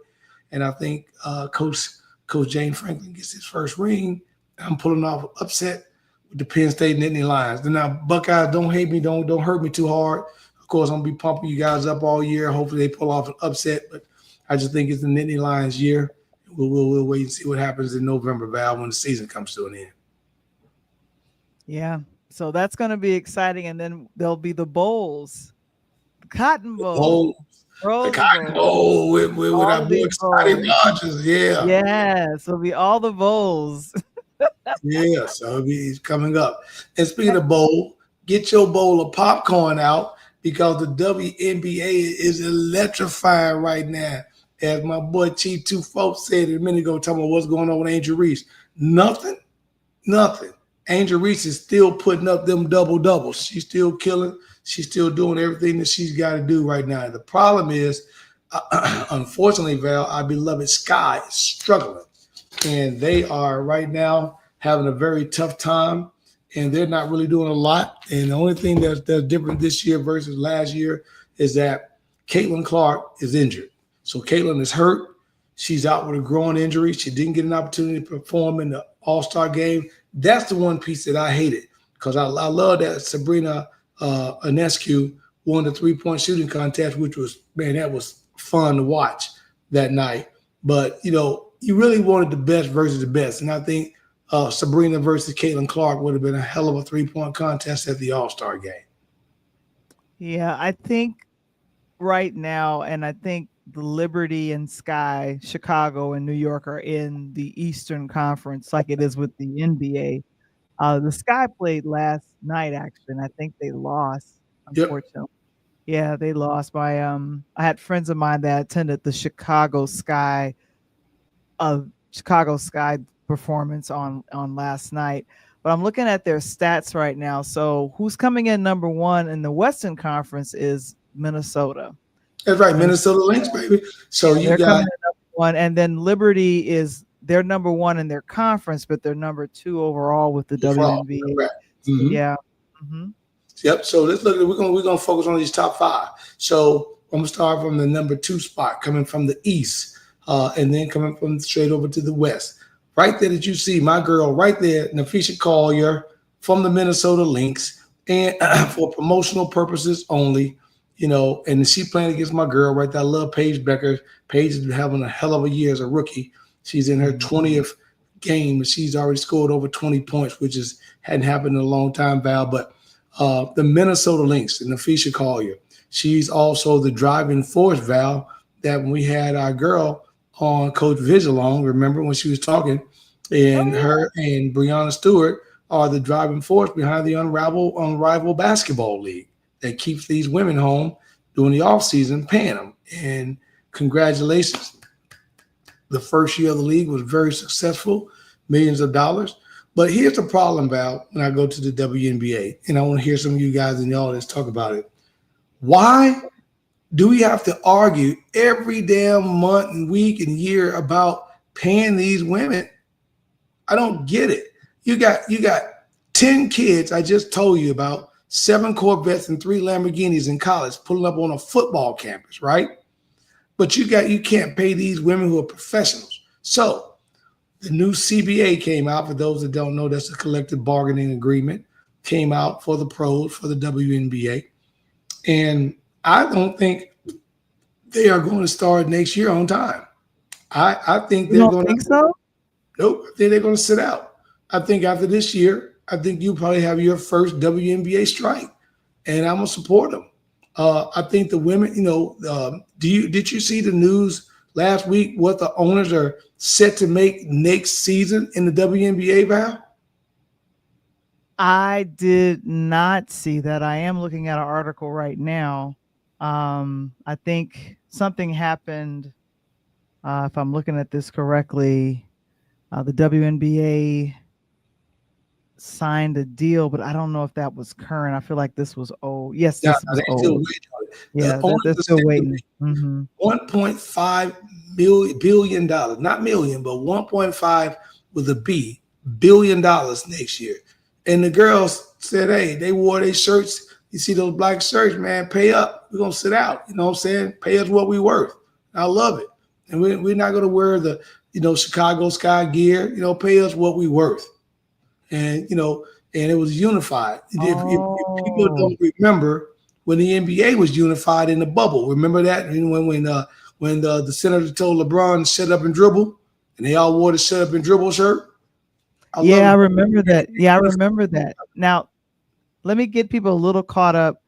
And I think Coach Jane Franklin gets his first ring. I'm pulling off an upset with the Penn State Nittany Lions. Then now, Buckeyes, don't hate me. Don't hurt me too hard. Of course, I'm going to be pumping you guys up all year. Hopefully they pull off an upset. But I just think it's the Nittany Lions year. We'll wait and see what happens in November, Val, when the season comes to an end. Yeah. So that's going to be exciting. And then there'll be the bowls, the Cotton Bowl. The Cotton Bowl with our boy Scotty Rogers. Yeah. Yes. It'll be all the bowls. Yeah. So he's coming up. And speaking of bowl, get your bowl of popcorn out because the WNBA is electrifying right now. As my boy Chief 2 Folks said a minute ago, talking about what's going on with Angel Reese. Nothing Angel Reese is still putting up them double doubles. She's still killing. She's still doing everything that she's got to do right now. The problem is, unfortunately, Val, our beloved Sky is struggling, and they are right now having a very tough time, and they're not really doing a lot. And the only thing that's different this year versus last year is that Caitlin Clark is injured. So Caitlin is hurt. She's out with a groin injury. She didn't get an opportunity to perform in the All-Star game. That's the one piece that I hated, because I love that Sabrina Ionescu won the three-point shooting contest, which was, man, that was fun to watch that night. But, you really wanted the best versus the best. And I think Sabrina versus Caitlin Clark would have been a hell of a three-point contest at the All-Star game. Yeah, I think right now, and I think the Liberty and Sky, Chicago and New York are in the Eastern Conference like it is with the NBA. The Sky played last night, actually, and I think they lost, unfortunately. Yep. Yeah, they lost by I had friends of mine that attended the Chicago Sky performance on last night. But I'm looking at their stats right now. So who's coming in number one in the Western Conference is Minnesota. That's right, Minnesota Lynx, baby. So you got number one, and then Liberty they're number one in their conference, but they're number two overall with the WNBA. Right. Mm-hmm. Yeah. Mm-hmm. Yep. So let's look at we're gonna focus on these top five. So I'm gonna start from the number 2 spot, coming from the East, and then coming from straight over to the West. Right there that you see my girl right there, Nafisha Collier from the Minnesota Lynx, and for promotional purposes only. And she playing against my girl right there. I love Paige Becker. Paige has been having a hell of a year as a rookie. She's in her 20th game, and she's already scored over 20 points, which hadn't happened in a long time, Val. But the Minnesota Lynx and Nafisha Collier, she's also the driving force, Val, that when we had our girl on Coach Vigilon, remember when she was talking, and her and Breonna Stewart are the driving force behind the Unrivaled Basketball League that keeps these women home during the offseason, paying them. And congratulations. The first year of the league was very successful, millions of dollars. But here's the problem, Val, when I go to the WNBA, and I want to hear some of you guys in the audience talk about it. Why do we have to argue every damn month and week and year about paying these women? I don't get it. You got 10 kids I just told you about, 7 Corvettes and 3 Lamborghinis in college pulling up on a football campus, right? But you can't pay these women who are professionals. So the new CBA came out. For those that don't know, that's a collective bargaining agreement, came out for the pros, for the WNBA. And I don't think they are going to start next year on time. I think they're going to. Think so? Nope. I think they're going to sit out. I think after this year, I think you probably have your first WNBA strike, and I'm gonna support them. I think the women, did you see the news last week? What the owners are set to make next season in the WNBA, Val? I did not see that. I am looking at an article right now. I think something happened. If I'm looking at this correctly, the WNBA signed a deal, but I don't know if that was current. I feel like this was old. Yes, this was old. Yeah, they're still waiting. Mm-hmm. $1.5 billion, not million, but 1.5 with a B, $billion next year. And the girls said, hey, they wore their shirts. You see those black shirts, man, pay up. We're going to sit out. You know what I'm saying? Pay us what we worth. I love it. And we're not going to wear the, Chicago Sky gear. Pay us what we worth. And, and it was unified. If people don't remember, when the NBA was unified in the bubble, remember that? When the senator told LeBron to shut up and dribble, and they all wore the shut up and dribble shirt? I remember that. Yeah, I remember that. Now, let me get people a little caught up.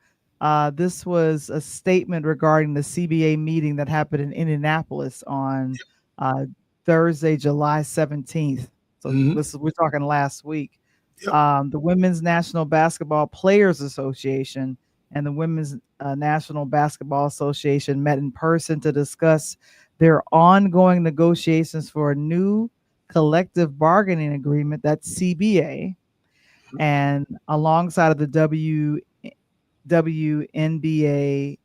This was a statement regarding the CBA meeting that happened in Indianapolis on Thursday, July 17th. So we're talking last week. Yep. The Women's National Basketball Players Association and the Women's National Basketball Association met in person to discuss their ongoing negotiations for a new collective bargaining agreement, that's CBA. And alongside of the WNBA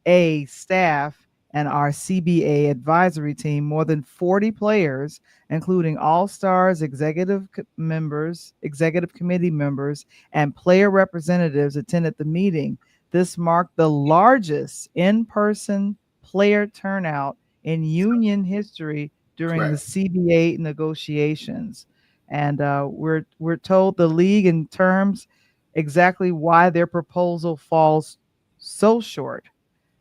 staff and our CBA advisory team, more than 40 players, including all-stars, executive committee members, and player representatives attended the meeting. This marked the largest in-person player turnout in union history during the CBA negotiations. And we're told the league in terms exactly why their proposal falls so short.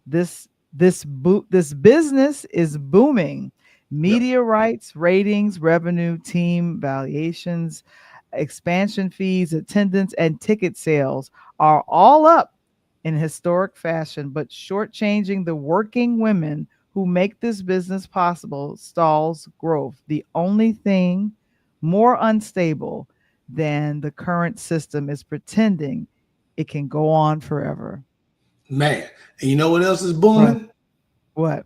This business is booming. Media rights, ratings, revenue, team valuations, expansion fees, attendance, and ticket sales are all up in historic fashion, but shortchanging the working women who make this business possible stalls growth. The only thing more unstable than the current system is pretending it can go on forever. Man, and you know what else is booming? What?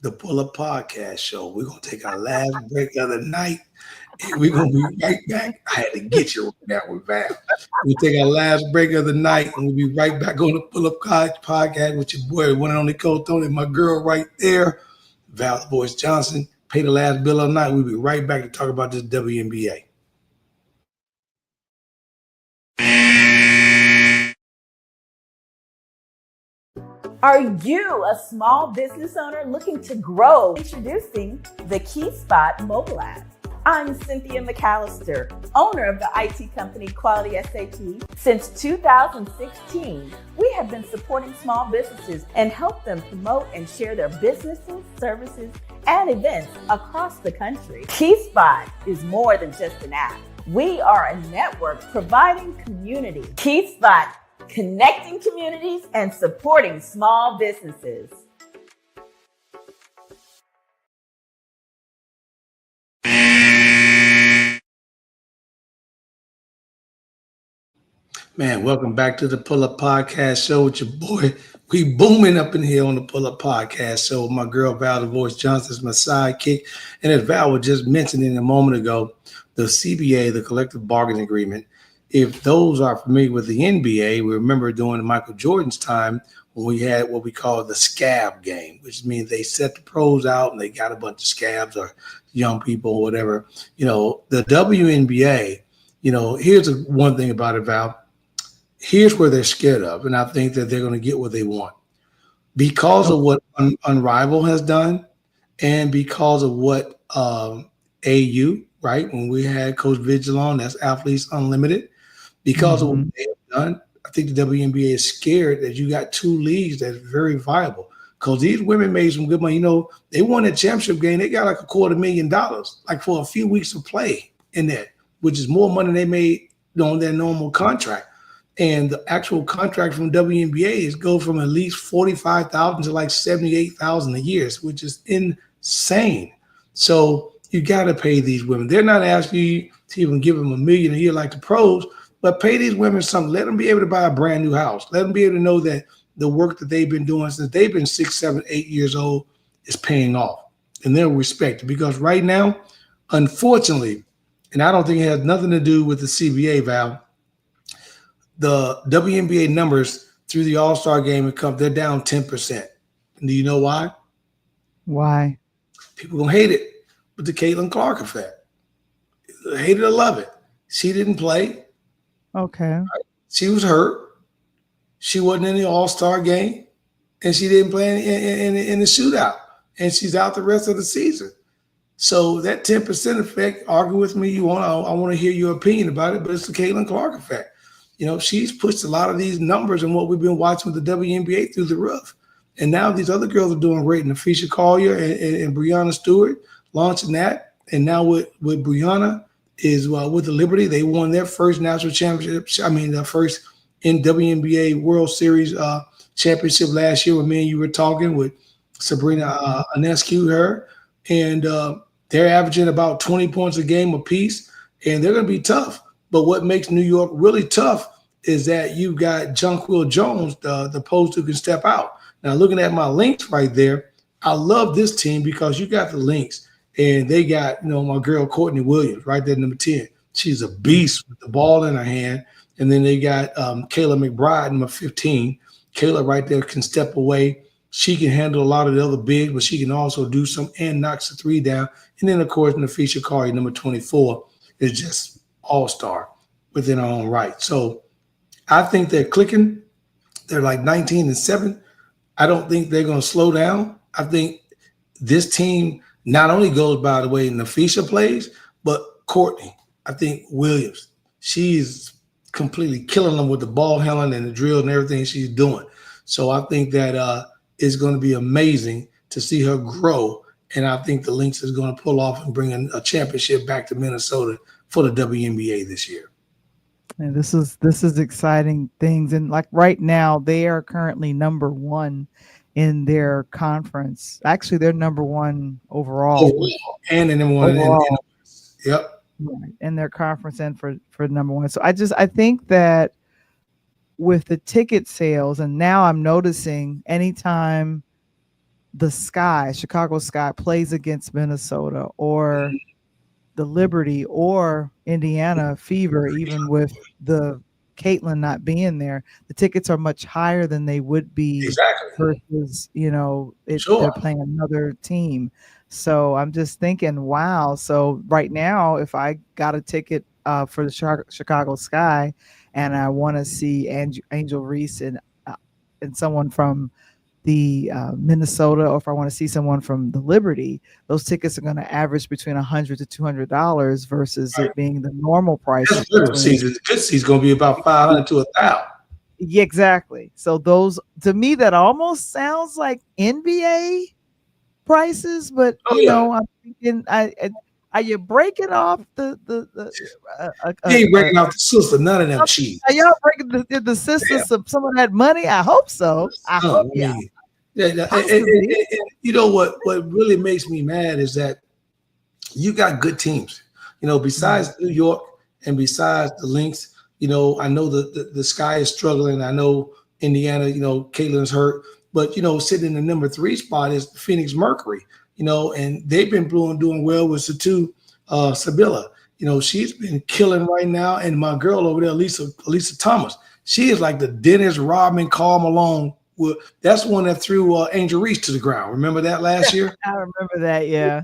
The Pull Up Podcast Show. We're going to take our last break of the night, and we're going to be right back. I had to get you right now with Val. We'll take our last break of the night, and we'll be right back on the Pull Up Podcast with your boy, one and only Coach Tony, my girl right there, Val the Voice Johnson. Pay the last bill of the night. We'll be right back to talk about this WNBA. Are you a small business owner looking to grow? Introducing the Key Spot mobile app. I'm Cynthia McAllister, owner of the IT company Quality SAP. Since 2016, we have been supporting small businesses and help them promote and share their businesses, services, and events across the country. Key Spot is more than just an app. We are a network providing community. Key Spot, connecting communities and supporting small businesses. Man, welcome back to the Pull Up Podcast Show with your boy. We booming up in here on the Pull Up Podcast Show. My girl Val the Voice Johnson is my sidekick. And as Val was just mentioning a moment ago, the CBA, the collective bargaining agreement, if those are familiar with the NBA, we remember during Michael Jordan's time when we had what we call the scab game, which means they set the pros out and they got a bunch of scabs or young people or whatever. You know, the WNBA, you know, here's one thing about it, Val. Here's where they're scared of, and I think that they're going to get what they want. Because of what Unrivaled has done and because of what AU, right, when we had Coach Vigil on, that's Athletes Unlimited, because of what they have done, I think the WNBA is scared that you got two leagues that's very viable. Because these women made some good money. You know, they won a championship game. They got like $250,000, like for a few weeks of play in that, which is more money they made on their normal contract. And the actual contract from WNBA go from at least $45,000 to like $78,000 a year, which is insane. So you got to pay these women. They're not asking you to even give them $1 million a year like the pros, but pay these women something. Let them be able to buy a brand new house. Let them be able to know that the work that they've been doing since they've been 6, 7, 8 years old is paying off, and they'll respect it. Because right now, unfortunately, and I don't think it has nothing to do with the CBA, Val, the WNBA numbers through the All-Star game they're down 10%. And do you know why? Why? People gonna hate it, but the Caitlin Clark effect. Hate it or love it. She didn't play. Okay. Right? She was hurt. She wasn't in the All-Star game, and she didn't play in the shootout. And she's out the rest of the season. So that 10% effect, argue with me you want. I want to hear your opinion about it, but it's the Caitlin Clark effect. You know, she's pushed a lot of these numbers and what we've been watching with the WNBA through the roof. And now these other girls are doing great. And Fisher Collier and Breanna Stewart launching that. And now with Breanna is with the Liberty, they won their first national championship. The first in WNBA World Series championship last year with me and you were talking with Sabrina Ionescu, her. And they're averaging about 20 points a game apiece. And they're going to be tough. But what makes New York really tough is that you got Jonquil Jones, the post who can step out. Now, looking at my Lynx right there, I love this team because you got the Lynx, and they got, my girl Courtney Williams right there, number 10. She's a beast with the ball in her hand, And then they got Kayla McBride, number 15. Kayla right there can step away. She can handle a lot of the other bigs, but she can also do some and knocks the three down. And then, of course, Nafisha Kari, number 24, is just all-star within her own right. So I think they're clicking. They're like 19-7. I don't think they're going to slow down. I think this team not only goes by the way Nafisha plays, but Courtney, I think Williams, she's completely killing them with the ball handling and the drill and everything she's doing. So I think that it's going to be amazing to see her grow. And I think the Lynx is going to pull off and bring a championship back to Minnesota for the WNBA this year. And this is exciting things. And like right now, they are currently number 1 in their conference. Actually, they're number 1 overall. And the number 1 in yep. Right, in their conference and for number 1. So I think that with the ticket sales, and now I'm noticing anytime the Chicago Sky plays against Minnesota or the Liberty or Indiana Fever, even with the Caitlin not being there, the tickets are much higher than they would be versus, they're playing another team. So I'm just thinking, wow. So right now, if I got a ticket for the Chicago Sky and I want to see Angel Reese and someone from the Minnesota, or if I want to see someone from the Liberty, those tickets are going to average between $100 to $200 versus it being the normal price. Good season's going to be about $500 to $1,000. Yeah, exactly. So those, to me, that almost sounds like NBA prices, but I'm thinking, are you breaking off the you ain't breaking off the sister, none of them cheap. Are y'all breaking the sisters some of that money? I hope so. I hope, yeah. And you know what really makes me mad is that you got good teams. Besides New York and besides the Lynx, I know the Sky is struggling. I know Indiana, Caitlin's hurt, but sitting in the number 3 spot is the Phoenix Mercury. And they've been doing well with Satu Sabila. She's been killing right now. And my girl over there, Lisa Thomas, she is like the Dennis Rodman, Karl Malone. That's one that threw Angel Reese to the ground. Remember that last year? I remember that, yeah.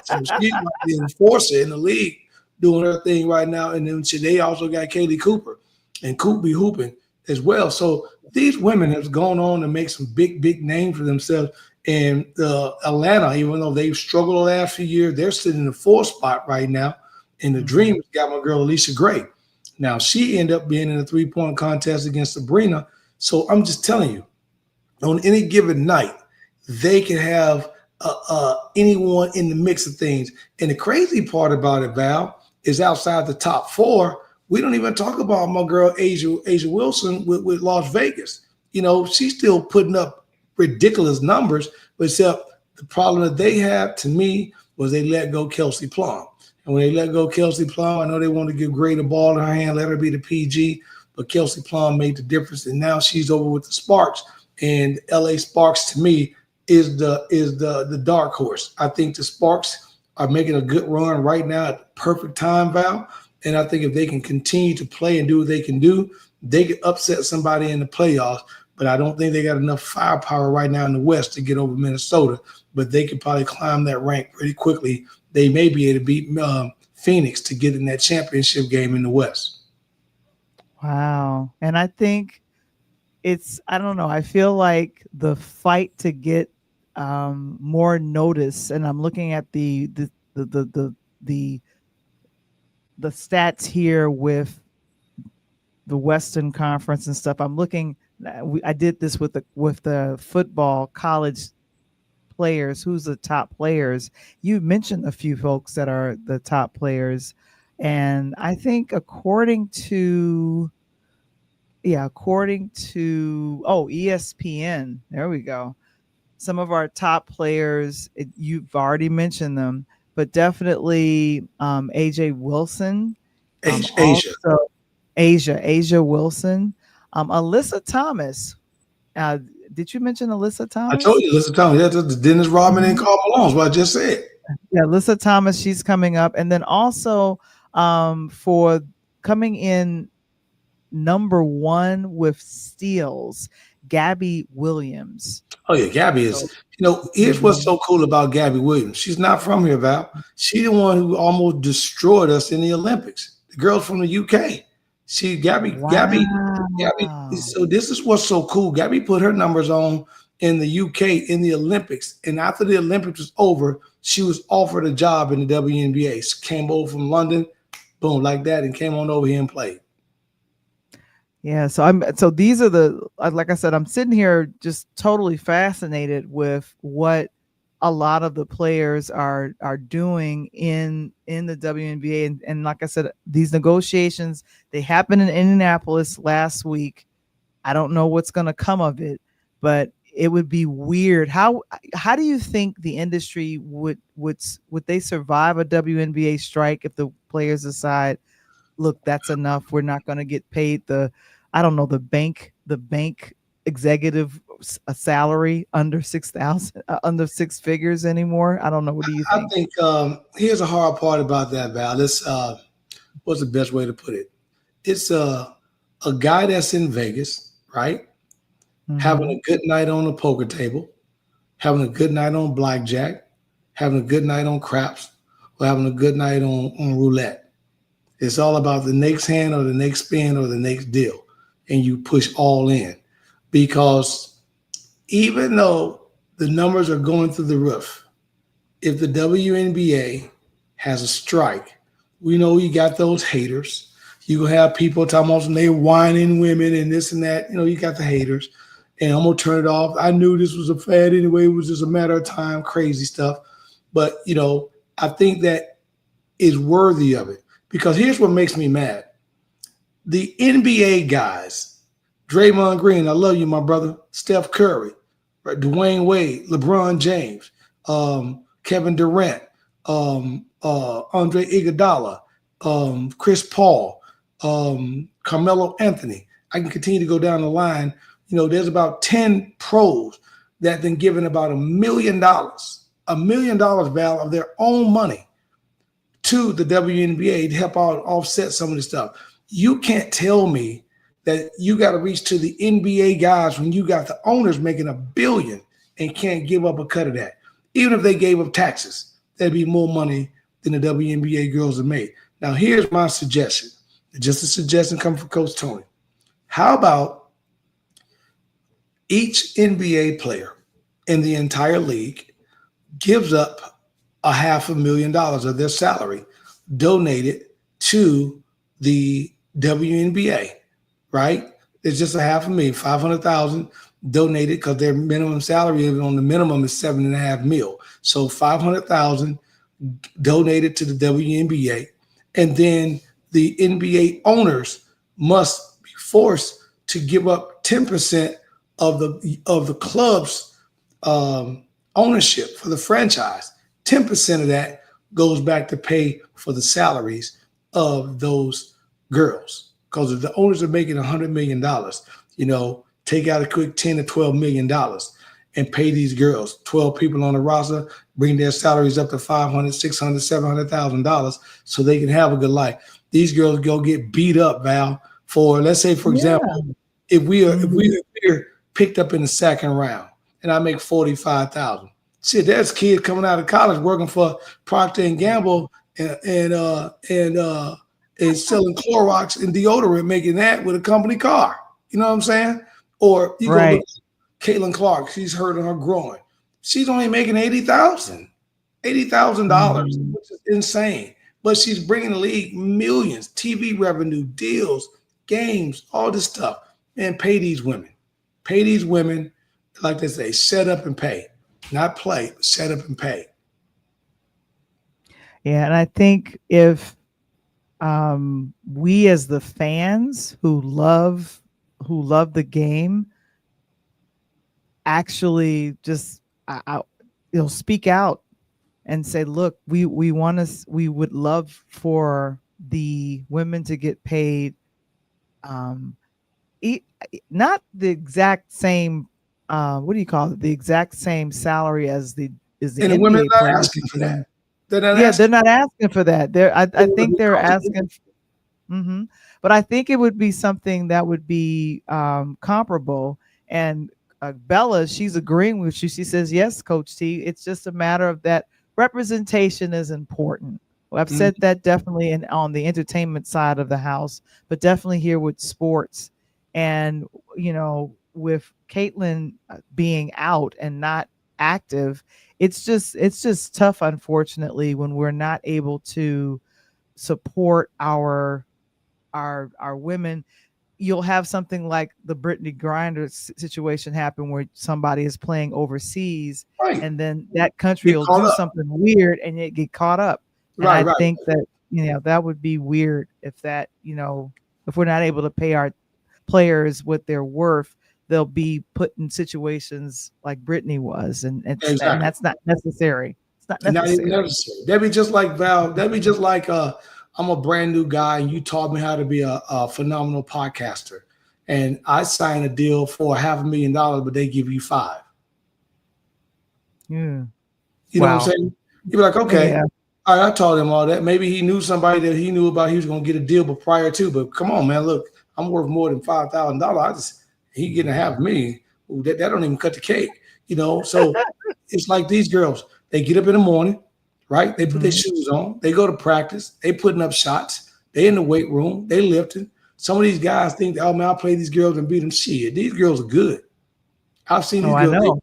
So she's like the enforcer in the league doing her thing right now. And then they also got Kaylee Cooper, and Coop be hooping as well. So these women have gone on to make some big, big names for themselves. And Atlanta, even though they've struggled the last few years, they're sitting in the 4th spot right now. And the Dream got my girl Alicia Gray. Now, she ended up being in a 3-point contest against Sabrina. So I'm just telling you, on any given night, they can have anyone in the mix of things. And the crazy part about it, Val, is outside the top 4, we don't even talk about my girl Asia Wilson with Las Vegas. She's still putting up ridiculous numbers, but except the problem that they have, to me, was they let go Kelsey Plum. And when they let go Kelsey Plum, I know they want to give Gray the ball in her hand, let her be the PG, but Kelsey Plum made the difference, and now she's over with the Sparks. And LA Sparks, to me, is the dark horse. I think the Sparks are making a good run right now at the perfect time, Val. And I think if they can continue to play and do what they can do, they could upset somebody in the playoffs. But I don't think they got enough firepower right now in the West to get over Minnesota. But they could probably climb that rank pretty quickly. They may be able to beat Phoenix to get in that championship game in the West. Wow. And I think I don't know. I feel like the fight to get more notice, and I'm looking at the stats here with the Western Conference and stuff. I'm looking. I did this with the football college players. Who's the top players? You mentioned a few folks that are the top players, and I think according to ESPN, there we go. Some of our top players, you've already mentioned them, but definitely AJ Wilson, Asia Wilson, Alyssa Thomas. Did you mention Alyssa Thomas? I told you Alyssa Thomas. Yeah, that's Dennis Rodman and Karl Malone. What I just said. Yeah, Alyssa Thomas. She's coming up, and then also for coming in number 1 with steals, Gabby Williams. Oh yeah, Gabby is. Here's what's so cool about Gabby Williams. She's not from here, Val. She's the one who almost destroyed us in the Olympics. The girl's from the UK. Gabby. So this is what's so cool. Gabby put her numbers on in the UK in the Olympics, and after the Olympics was over, she was offered a job in the WNBA. She came over from London, boom, like that, and came on over here and played. Yeah, so these are like I said, I'm sitting here just totally fascinated with what a lot of the players are doing in the WNBA. And like I said, these negotiations, they happened in Indianapolis last week. I don't know what's going to come of it, but it would be weird. How do you think the industry would they survive a WNBA strike if the players decide, look, that's enough, we're not going to get paid the bank executive a salary under 6,000, under 6 figures anymore? I don't know. What do you think? I think here's a hard part about that, Val. What's the best way to put it? It's a guy that's in Vegas, right? Mm-hmm. Having a good night on the poker table, having a good night on blackjack, having a good night on craps, or having a good night on roulette. It's all about the next hand or the next spin or the next deal, and you push all in. Because even though the numbers are going through the roof, if the WNBA has a strike, we know you got those haters. You have people talking about they whining women and this and that. You got the haters. And I'm going to turn it off. I knew this was a fad anyway. It was just a matter of time, crazy stuff. But, I think that is worthy of it. Because here's what makes me mad. The NBA guys, Draymond Green, I love you, my brother. Steph Curry, right? Dwayne Wade, LeBron James, Kevin Durant, Andre Iguodala, Chris Paul, Carmelo Anthony. I can continue to go down the line. There's about 10 pros that have been given about $1 million, Val, of their own money to the WNBA to help out offset some of this stuff. You can't tell me that you got to reach to the NBA guys when you got the owners making $1 billion and can't give up a cut of that. Even if they gave up taxes, there'd be more money than the WNBA girls have made. Now, here's my suggestion. Just a suggestion coming from Coach Tony. How about each NBA player in the entire league gives up $500,000 of their salary donated to the WNBA, right? It's just $500,000, $500,000 donated because their minimum salary on the minimum is $7.5 million. So $500,000 donated to the WNBA, and then the NBA owners must be forced to give up 10% of the club's ownership for the franchise. 10% of that goes back to pay for the salaries of those girls. Because if the owners are making $100 million, take out a quick $10 to $12 million and pay these girls, 12 people on the roster, bring their salaries up to $500,000, $600,000, $700,000 so they can have a good life. These girls go get beat up, Val, for, let's say, for example, if we're picked up in the second round and I make $45,000. Shit, there's kids coming out of college working for Procter & Gamble and selling Clorox and deodorant, making that with a company car. You know what I'm saying? Or you go look at Caitlin Clark. She's hurting her groin. She's only making $80,000, which is insane. But she's bringing the league millions, TV revenue, deals, games, all this stuff. And pay these women. Pay these women, like they say, set up and pay. Not play, but set up and pay. Yeah, and I think if we as the fans who love the game actually just speak out and say, look, we would love for the women to get paid not the exact same the exact same salary as the and the women are not asking for that. They're not asking for that. I think they're asking. Mm-hmm. But I think it would be something that would be comparable. And Bella, she's agreeing with you. She says, yes, Coach T, it's just a matter of that representation is important. Well, I've said that definitely on the entertainment side of the house, but definitely here with sports. And, with Caitlin being out and not active, it's just tough, unfortunately, when we're not able to support our women. You'll have something like the Brittany Griner situation happen where somebody is playing overseas, right, and then that country will do something weird and it get caught up. And I think that that would be weird if that if we're not able to pay our players what they're worth, they'll be put in situations like Brittany was, and that's not necessary. It's not necessary. That'd be just like Val. That'd be just like I'm a brand new guy, and you taught me how to be a phenomenal podcaster. And I signed a deal for $500,000, but they give you $5 million. Yeah. You know what I'm saying? You'd be like, okay, all right, I told him all that. Maybe he knew somebody that he knew about. He was going to get a deal, but prior to. But come on, man, look, I'm worth more than $5,000. He getting $500,000. Ooh, that don't even cut the cake, So it's like these girls. They get up in the morning. Right? They put their shoes on. They go to practice. They putting up shots. They in the weight room. They lifting. Some of these guys think, oh, man, I'll play these girls and beat them. Shit, these girls are good. I've seen these girls.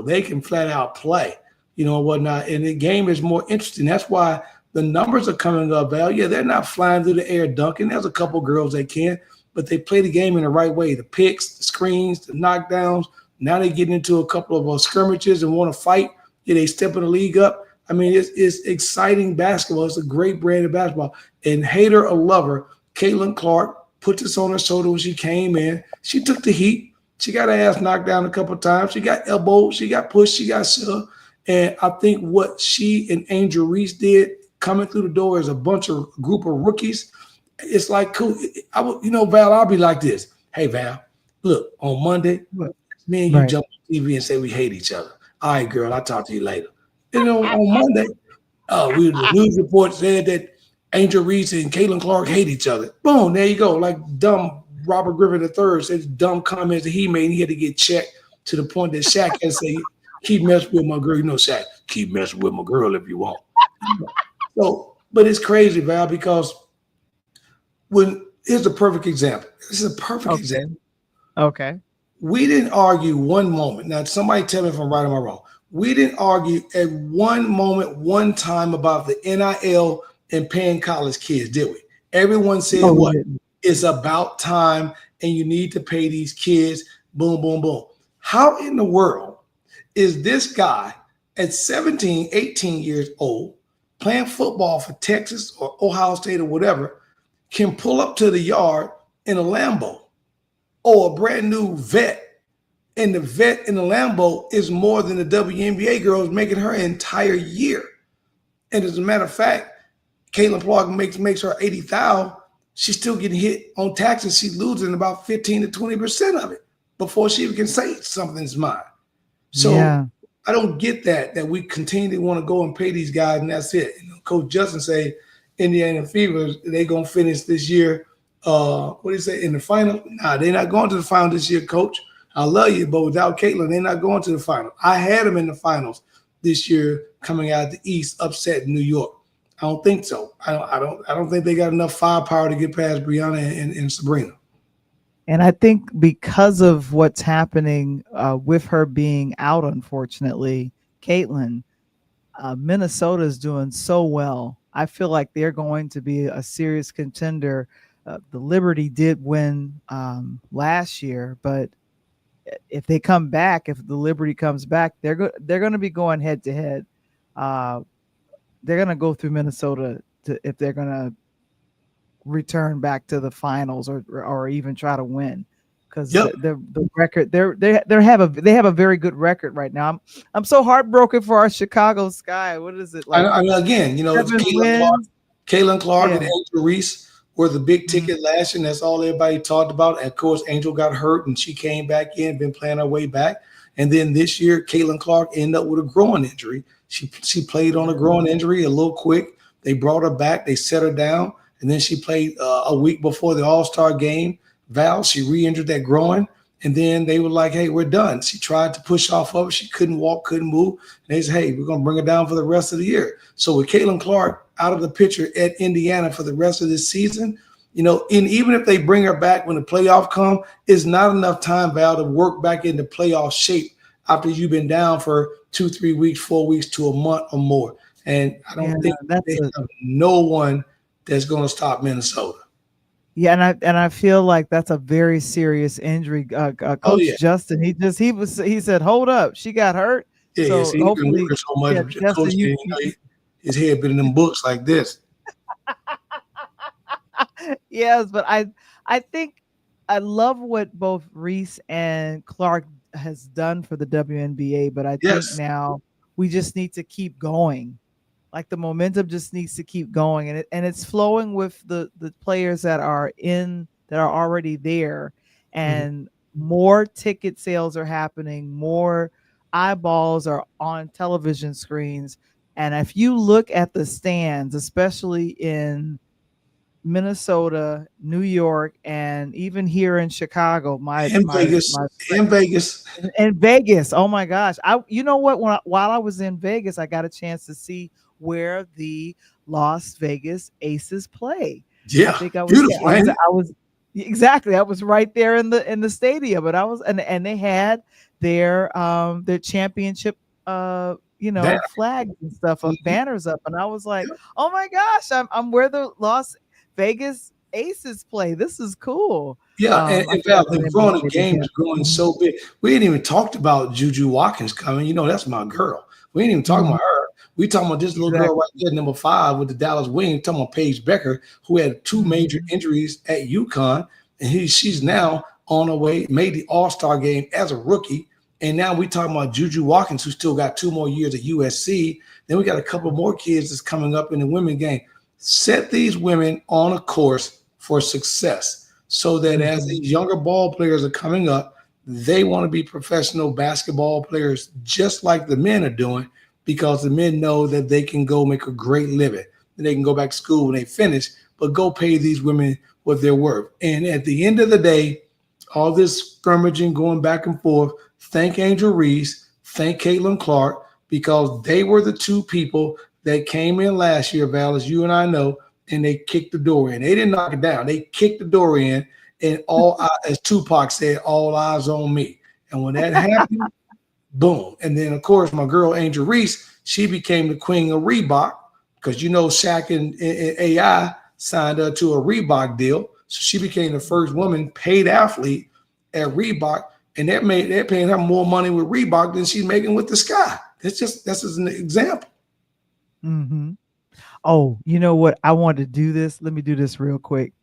They can flat out play, and whatnot. And the game is more interesting. That's why the numbers are coming up, Val. Yeah, they're not flying through the air dunking. There's a couple girls that can, but they play the game in the right way. The picks, the screens, the knockdowns. Now they get into a couple of scrimmages and want to fight. Yeah, they step in the league up. I mean, it's exciting basketball. It's a great brand of basketball. And hater or lover, Caitlin Clark put this on her shoulder when she came in. She took the heat. She got her ass knocked down a couple of times. She got elbowed. She got pushed. She got shoved. And I think what she and Angel Reese did coming through the door as a group of rookies, it's like cool. Val, I'll be like this. Hey, Val, look, on Monday, me and you jump on TV and say we hate each other. All right, girl, I'll talk to you later. On Monday, the news report said that Angel Reese and Caitlin Clark hate each other. Boom, there you go. Like dumb Robert Griffin III said dumb comments that he made. And he had to get checked to the point that Shaq can say, keep messing with my girl. Shaq, keep messing with my girl if you want. So, but it's crazy, Val, because here's a perfect example. This is a perfect example. Okay. We didn't argue one moment. Now, somebody tell me if I'm right or wrong. We didn't argue at one moment, one time about the NIL and paying college kids, did we? Everyone said it's about time and you need to pay these kids. Boom, boom, boom. How in the world is this guy at 17, 18 years old playing football for Texas or Ohio State or whatever can pull up to the yard in a Lambo or a brand new vet? And the vet in the Lambo is more than the WNBA girls making her entire year. And as a matter of fact, Caitlin Clark makes her $80,000. She's still getting hit on taxes. She's losing about 15 to 20% of it before she even can say something's mine. So I don't get that we continue to want to go and pay these guys, and that's it. Coach Justin say Indiana Fever, they're going to finish this year. What do you say, in the final? Nah, they're not going to the final this year, Coach. I love you, but without Caitlin, they're not going to the final. I had them in the finals this year, coming out of the East, upset New York. I don't think so. I don't think they got enough firepower to get past Brianna and Sabrina. And I think because of what's happening with her being out, unfortunately, Caitlin, Minnesota is doing so well. I feel like they're going to be a serious contender. The Liberty did win last year, but if they come back, if the Liberty comes back, they're going to be going head to head. They're going to go through Minnesota if they're going to return back to the finals or even try to win, because the record they have a very good record right now. I'm so heartbroken for our Chicago Sky. What is it like? I mean, again, it's Caitlin Clark and Angel Reese were the big ticket last year, and that's all everybody talked about. And of course, Angel got hurt and she came back in, been playing her way back. And then this year, Caitlin Clark ended up with a groin injury. She played on a groin injury a little quick. They brought her back. They set her down. and then she played a week before the All-Star game. Val, she re-injured that groin, and then they were like, hey, we're done. She tried to push off of it. She couldn't walk, couldn't move. And they said, hey, we're going to bring her down for the rest of the year. So with Caitlin Clark out of the picture at Indiana for the rest of this season, and even if they bring her back when the playoff come, it's not enough time, Val, to work back into playoff shape after you've been down for 2, 3 weeks, 4 weeks to a month or more. And I don't think they have no one that's going to stop Minnesota. Yeah, and I feel like that's a very serious injury. Coach Justin, he said, hold up, she got hurt. Yeah, so hopefully so much. Justin, Coach, his head been in them books like this. Yes, but I think I love what both Reese and Clark has done for the WNBA, but I think now we just need to keep going. Like the momentum just needs to keep going, and it's flowing with the players that are already there, and more ticket sales are happening, more eyeballs are on television screens, and if you look at the stands, especially in Minnesota, New York, and even here in Chicago, Vegas. Oh my gosh! You know what? While I was in Vegas, I got a chance to see where the Las Vegas Aces play. Yeah, I think I was beautiful. I was exactly. I was right there in the stadium, but I was and they had their championship flags and stuff up, banners up, and I was like, oh my gosh, I'm where the Las Vegas Aces play. This is cool. Yeah, and Val, the game is growing so big. We ain't even talked about Juju Watkins coming. That's my girl. We ain't even talking about her. We talking about this little girl right there, number 5 with the Dallas Wings. Talking about Paige Becker, who had 2 major injuries at UConn, and she's now on her way. Made the All-Star game as a rookie, and now we talking about Juju Watkins, who still got 2 more years at USC. Then we got a couple more kids that's coming up in the women's game. Set these women on a course for success, so that as these younger ball players are coming up, they want to be professional basketball players just like the men are doing, because the men know that they can go make a great living. And they can go back to school when they finish, but go pay these women what they're worth. And at the end of the day, all this skirmaging going back and forth, thank Angel Reese, thank Caitlin Clark, because they were the 2 people that came in last year, Val, as you and I know, and they kicked the door in. They didn't knock it down. They kicked the door in, and as Tupac said, all eyes on me. And when that happened, boom. And then, of course, my girl Angel Reese, she became the queen of Reebok, because Shaq and AI signed her to a Reebok deal. So she became the first woman paid athlete at Reebok, and they're paying her more money with Reebok than she's making with the Sky. That's just an example. Mm-hmm. Oh, you know what? I want to do this. Let me do this real quick.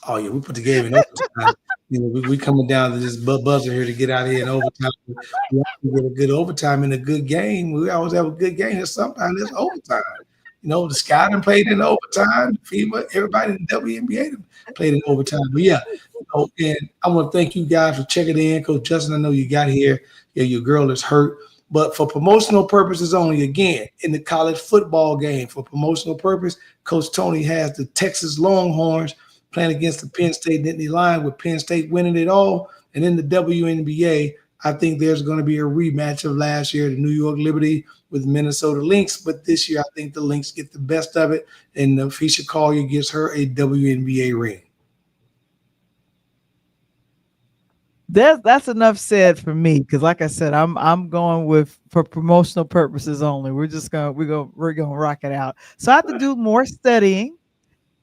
Oh yeah, we put the game in overtime. We coming down to this buzzer here to get out of here in overtime. We have to get a good overtime in a good game. We always have a good game, and sometimes there's overtime. The Sky done played in overtime. FIBA, everybody in the WNBA played in overtime. But yeah, and I want to thank you guys for checking in. Coach Justin, I know you got here. Yeah, your girl is hurt. But for promotional purposes only, again, in the college football game, for promotional purpose, Coach Tony has the Texas Longhorns playing against the Penn State Nittany Lions, with Penn State winning it all. And in the WNBA, I think there's going to be a rematch of last year, the New York Liberty with Minnesota Lynx. But this year, I think the Lynx get the best of it, and Fisher Collier gives her a WNBA ring. That's enough said for me, because like I said, I'm going for promotional purposes only. We're gonna rock it out. So I have to do more studying,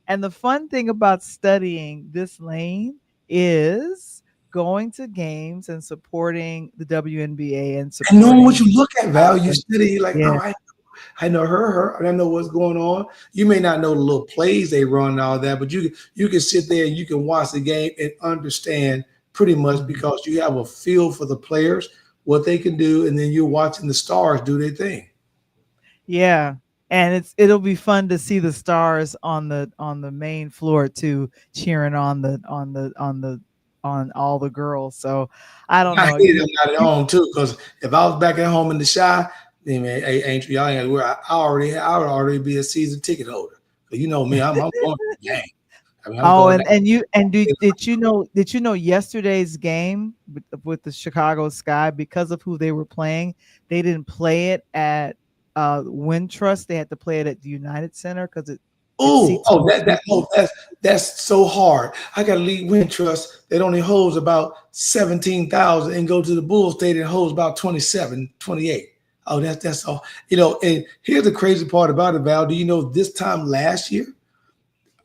and the fun thing about studying this lane is going to games and supporting the WNBA and knowing what you look at, Val. You study like, all right, I know her, I know what's going on. You may not know the little plays they run and all that, but you can sit there and you can watch the game and understand pretty much, because you have a feel for the players, what they can do, and then you're watching the stars do their thing. Yeah. And it'll be fun to see the stars on the main floor too, cheering on on all the girls. So I don't I know. hated them not at home too, because if I was back at home in the Chi, then man, hey, ain't y'all ain't where I would already be a season ticket holder. But you know me, I'm going to the game. I mean, I'm Oh, going did you know yesterday's game with the Chicago Sky, because of who they were playing, they didn't play it at Wintrust. They had to play it at the United Center because it. That's so hard. I got to leave Wintrust that only holds about 17,000 and go to the Bulls Stadium that holds about 27, 28. Oh, that's all. You know, and here's the crazy part about it, Val. Do you know this time last year,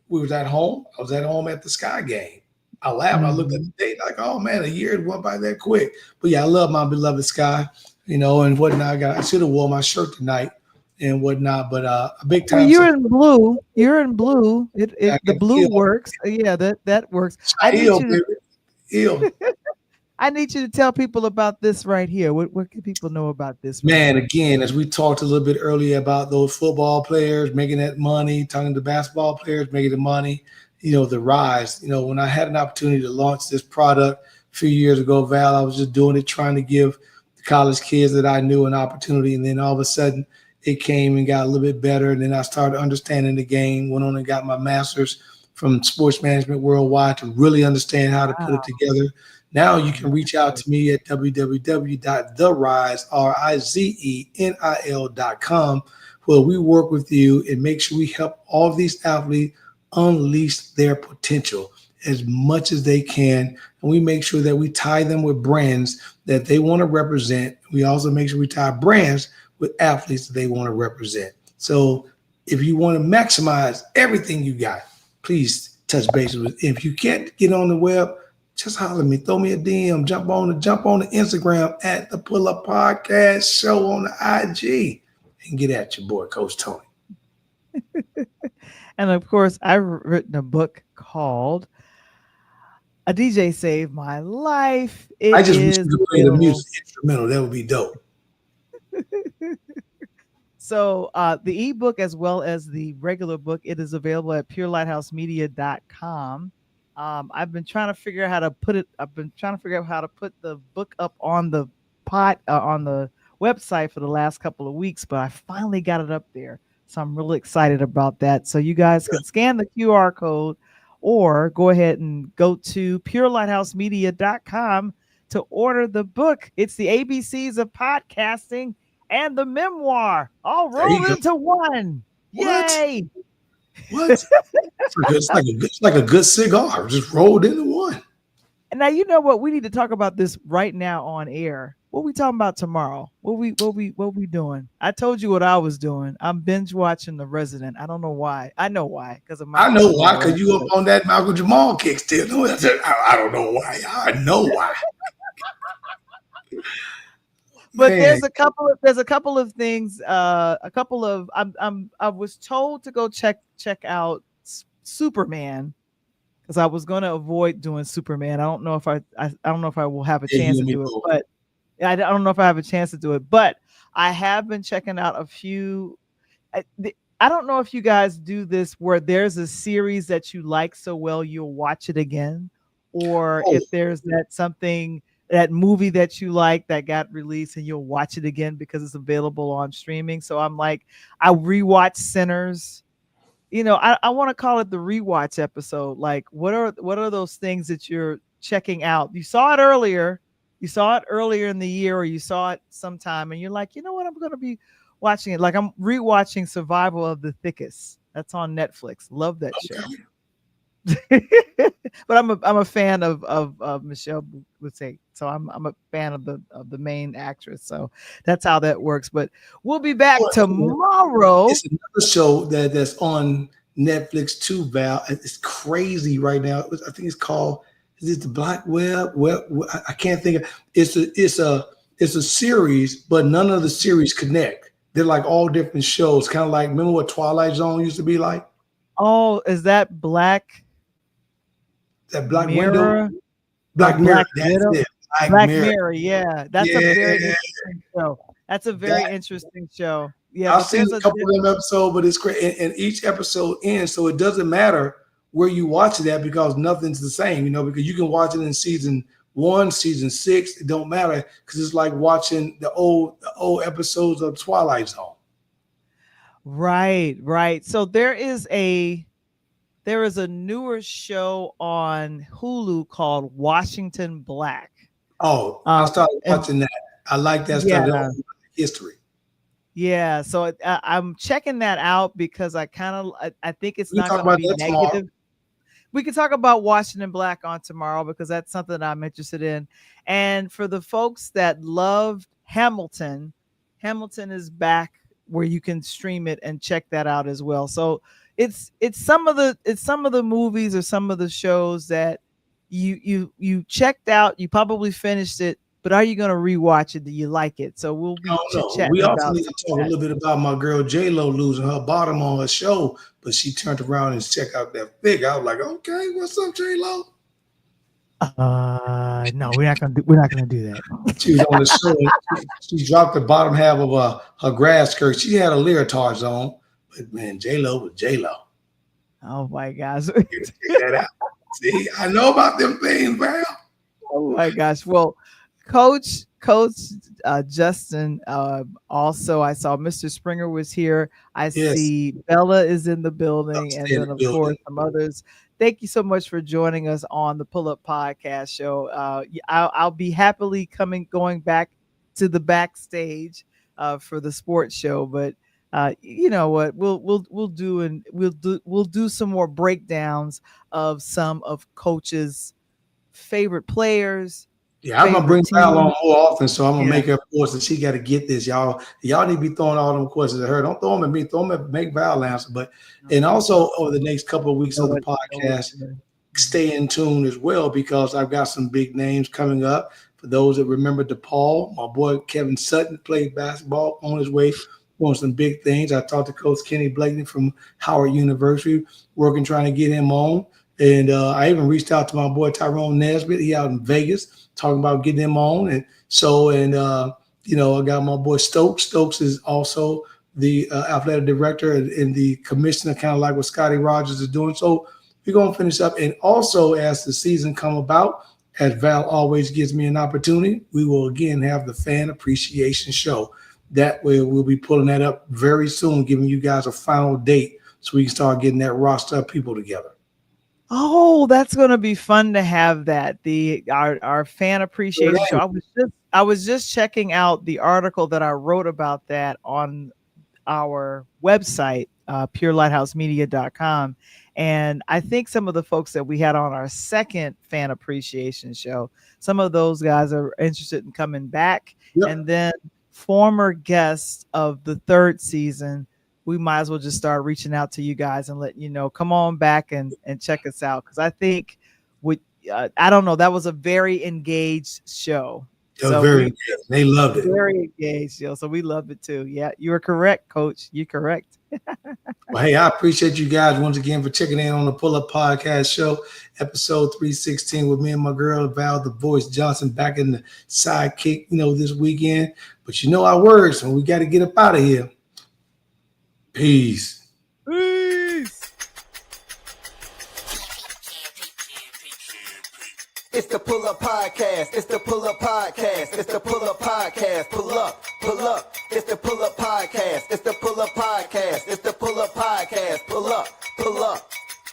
we was at home. I was at home at the Sky game. I laughed. I looked at the date like, oh man, a year went by that quick. But yeah, I love my beloved Sky, you know, and whatnot. I should have worn my shirt tonight and whatnot. But a big time. Well, you're in blue. You're in blue. The blue works. Yeah, that works. I need you to tell people about this right here. What can people know about this? Man, again, as we talked a little bit earlier about those football players making that money, talking to basketball players making the money, you know, the rise. You know, when I had an opportunity to launch this product a few years ago, Val, I was just doing it, trying to give the college kids that I knew an opportunity. And then all of a sudden it came and got a little bit better. And then I started understanding the game, went on and got my master's from Sports Management Worldwide to really understand how to put it together. Now you can reach out to me at www.therizenil.com, where we work with you and make sure we help all of these athletes unleash their potential as much as they can. And we make sure that we tie them with brands that they want to represent. We also make sure we tie brands with athletes that they want to represent. So if you want to maximize everything you got, please touch base with us. If you can't get on the web, just holler at me, throw me a DM, jump on the Instagram at the Pull Up Podcast Show on the IG, and get at your boy, Coach Tony. And of course, I've written a book called "A DJ Saved My Life." I just wish you could play the music instrumental. That would be dope. So the ebook as well as the regular book, it is available at purelightHousemedia.com. I've been trying to figure out how to put it. I've been trying to figure out how to put the book up on the on the website for the last couple of weeks, but I finally got it up there. So I'm really excited about that. So you guys can scan the QR code or go ahead and go to purelightHousemedia.com to order the book. It's the ABCs of podcasting and the memoir all rolled into one. What? Yay! What? It's like a good cigar, just rolled into one. And now you know what? We need to talk about this right now on air. What we talking about tomorrow? What we doing? I told you what I was doing. I'm binge watching The Resident. I don't know why. I know why. Because I know why. Because you up on that Malcolm Jamal kick still. No, I don't know why. I know why. But man, there's a couple of things. I was told to go check out Superman, because I was going to avoid doing Superman. I don't know if I don't know if I will have a chance to do it, but I don't know if I have a chance to do it. But I have been checking out a few. I don't know if you guys do this, where there's a series that you like so well you'll watch it again, or if there's that movie that you like that got released and you'll watch it again because it's available on streaming. So I'm like, I rewatch Sinners. You know, I want to call it the rewatch episode. Like, what are those things that you're checking out? You saw it earlier in the year, or you saw it sometime and you're like, you know what, I'm going to be watching it. Like, I'm rewatching Survival of the Thickest. That's on Netflix. Love that show. But I'm a fan of Michelle Butte, so I'm a fan of the main actress. So that's how that works. But we'll be back tomorrow. It's another show that's on Netflix too, Val. It's crazy right now. I think it's called, is it the Black Web? I can't think of. It's a series, but none of the series connect. They're like all different shows, kind of like, remember what Twilight Zone used to be like? Oh, is that Black? That Black Mirror? Window? Black Mirror. That's it. Black Mirror. Yeah. That's a very interesting show. That's a very interesting show. Yeah. I've seen a couple of them episodes, but it's great. And each episode ends, so it doesn't matter where you watch it at, because nothing's the same, because you can watch it in season 1, season 6. It don't matter, because it's like watching the old episodes of Twilight Zone. Right. So there is a newer show on Hulu called Washington Black. Oh, I started watching that. I like that stuff. That history. Yeah, so I'm checking that out because I think it's not going to be negative. Tomorrow. We can talk about Washington Black on tomorrow because that's something I'm interested in. And for the folks that loved Hamilton is back where you can stream it and check that out as well. So it's some of the movies or some of the shows that you checked out, you probably finished it, but are you going to rewatch it? Do you like it? So we'll be chatting. We also need to talk a little bit about my girl J-Lo losing her bottom on her show, but she turned around and checked out that figure. I was like, okay, what's up, J-Lo? No, we're not gonna do that. She was on the show. She dropped the bottom half of her grass skirt. She had a leotard on, but man, J-Lo was J-Lo. Oh my gosh! Check that out. See, I know about them things, man. Oh my gosh! Well, Coach Justin. Also, I saw Mr. Springer was here. I see Bella is in the building, and then of course some others. Thank you so much for joining us on the Pull Up Podcast Show. I'll be happily going back to the backstage for the sports show, but you know what? We'll do some more breakdowns of some of Coach's favorite players. Yeah, I'm gonna bring Val on more often, so I'm gonna make her force that she got to get this. Y'all need to be throwing all them questions at her. Don't throw them at me. Throw them at make Val answer. But and also over the next couple of weeks of the podcast, stay in tune as well, because I've got some big names coming up. For those that remember DePaul, my boy Kevin Sutton played basketball on his way on some big things. I talked to Coach Kenny Blakeney from Howard University, trying to get him on. And I even reached out to my boy Tyrone Nesbitt. He out in Vegas, talking about getting him on. And so, I got my boy Stokes. Stokes is also the athletic director and the commissioner, kind of like what Scotty Rogers is doing. So we're going to finish up. And also, as the season come about, as Val always gives me an opportunity, we will again have the Fan Appreciation Show. That way we'll be pulling that up very soon, giving you guys a final date so we can start getting that roster of people together. Oh, that's going to be fun to have that. Our Fan Appreciation Show. I was just checking out the article that I wrote about that on our website, purelightHousemedia.com. And I think some of the folks that we had on our second Fan Appreciation Show, some of those guys are interested in coming back. Yep. And then former guests of the third season, we might as well just start reaching out to you guys and letting you know, come on back and check us out. Because I think I don't know, that was a very engaged show. Very engaged. They loved it. Very engaged, so we loved it too. Yeah, you are correct, Coach. You're correct. Well, hey, I appreciate you guys once again for checking in on the Pull Up Podcast Show, episode 316, with me and my girl Val the Voice Johnson back in the sidekick, this weekend. But our words, so we got to get up out of here. Peace. It's the Pull Up Podcast. It's the Pull Up Podcast. It's the Pull Up Podcast. Pull up, pull up. It's the Pull Up Podcast. It's the Pull Up Podcast. It's the Pull Up Podcast. Pull up, pull up.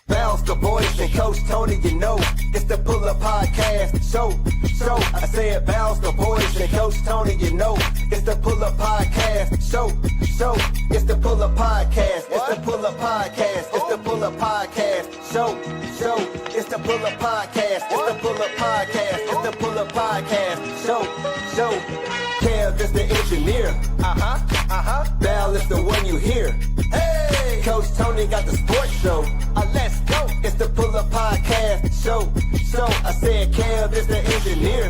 Bounce the voice and Coach Tony, it's the Pull Up Podcast. Show. I said bounce the voice and Coach Tony, it's the Pull Up Podcast. Show. It's the Pull Up Podcast. It's the Pull Up Podcast. It's the Pull Up Podcast. Show. It's the Pull Up Podcast. It's the Pull Up Podcast. It's the Pull Up Podcast. Show. Kev is the engineer. Val is the one you hear. Hey, Coach Tony got the sports show. Let's go. It's the Pull Up Podcast. Show. I said Kev is the engineer.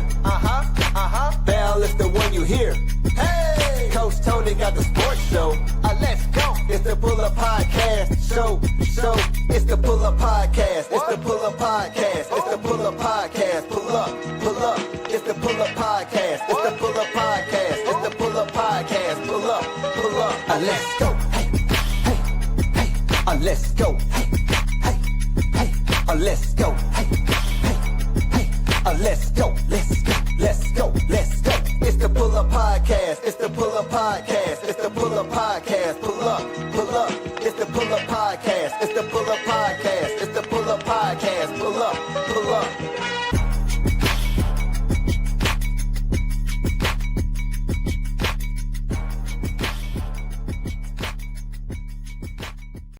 Val is the one you hear. Hey, Coach Tony got the sports show. Let's go. It's the Pull Up Podcast. Show. It's the Pull Up Podcast. It's the Pull Up Podcast. It's the Pull Up Podcast. Pull up. It's the Pull Up Podcast. It's the Pull Up Podcast. It's the Pull Up Podcast. Pull up. Let's go. Hey. Let's go. Hey. Let's go. Hey, hey, hey. Let's go. Let's go. Let's go. Let's go. It's the Pull Up Podcast. It's the Pull Up Podcast. It's the Pull Up Podcast.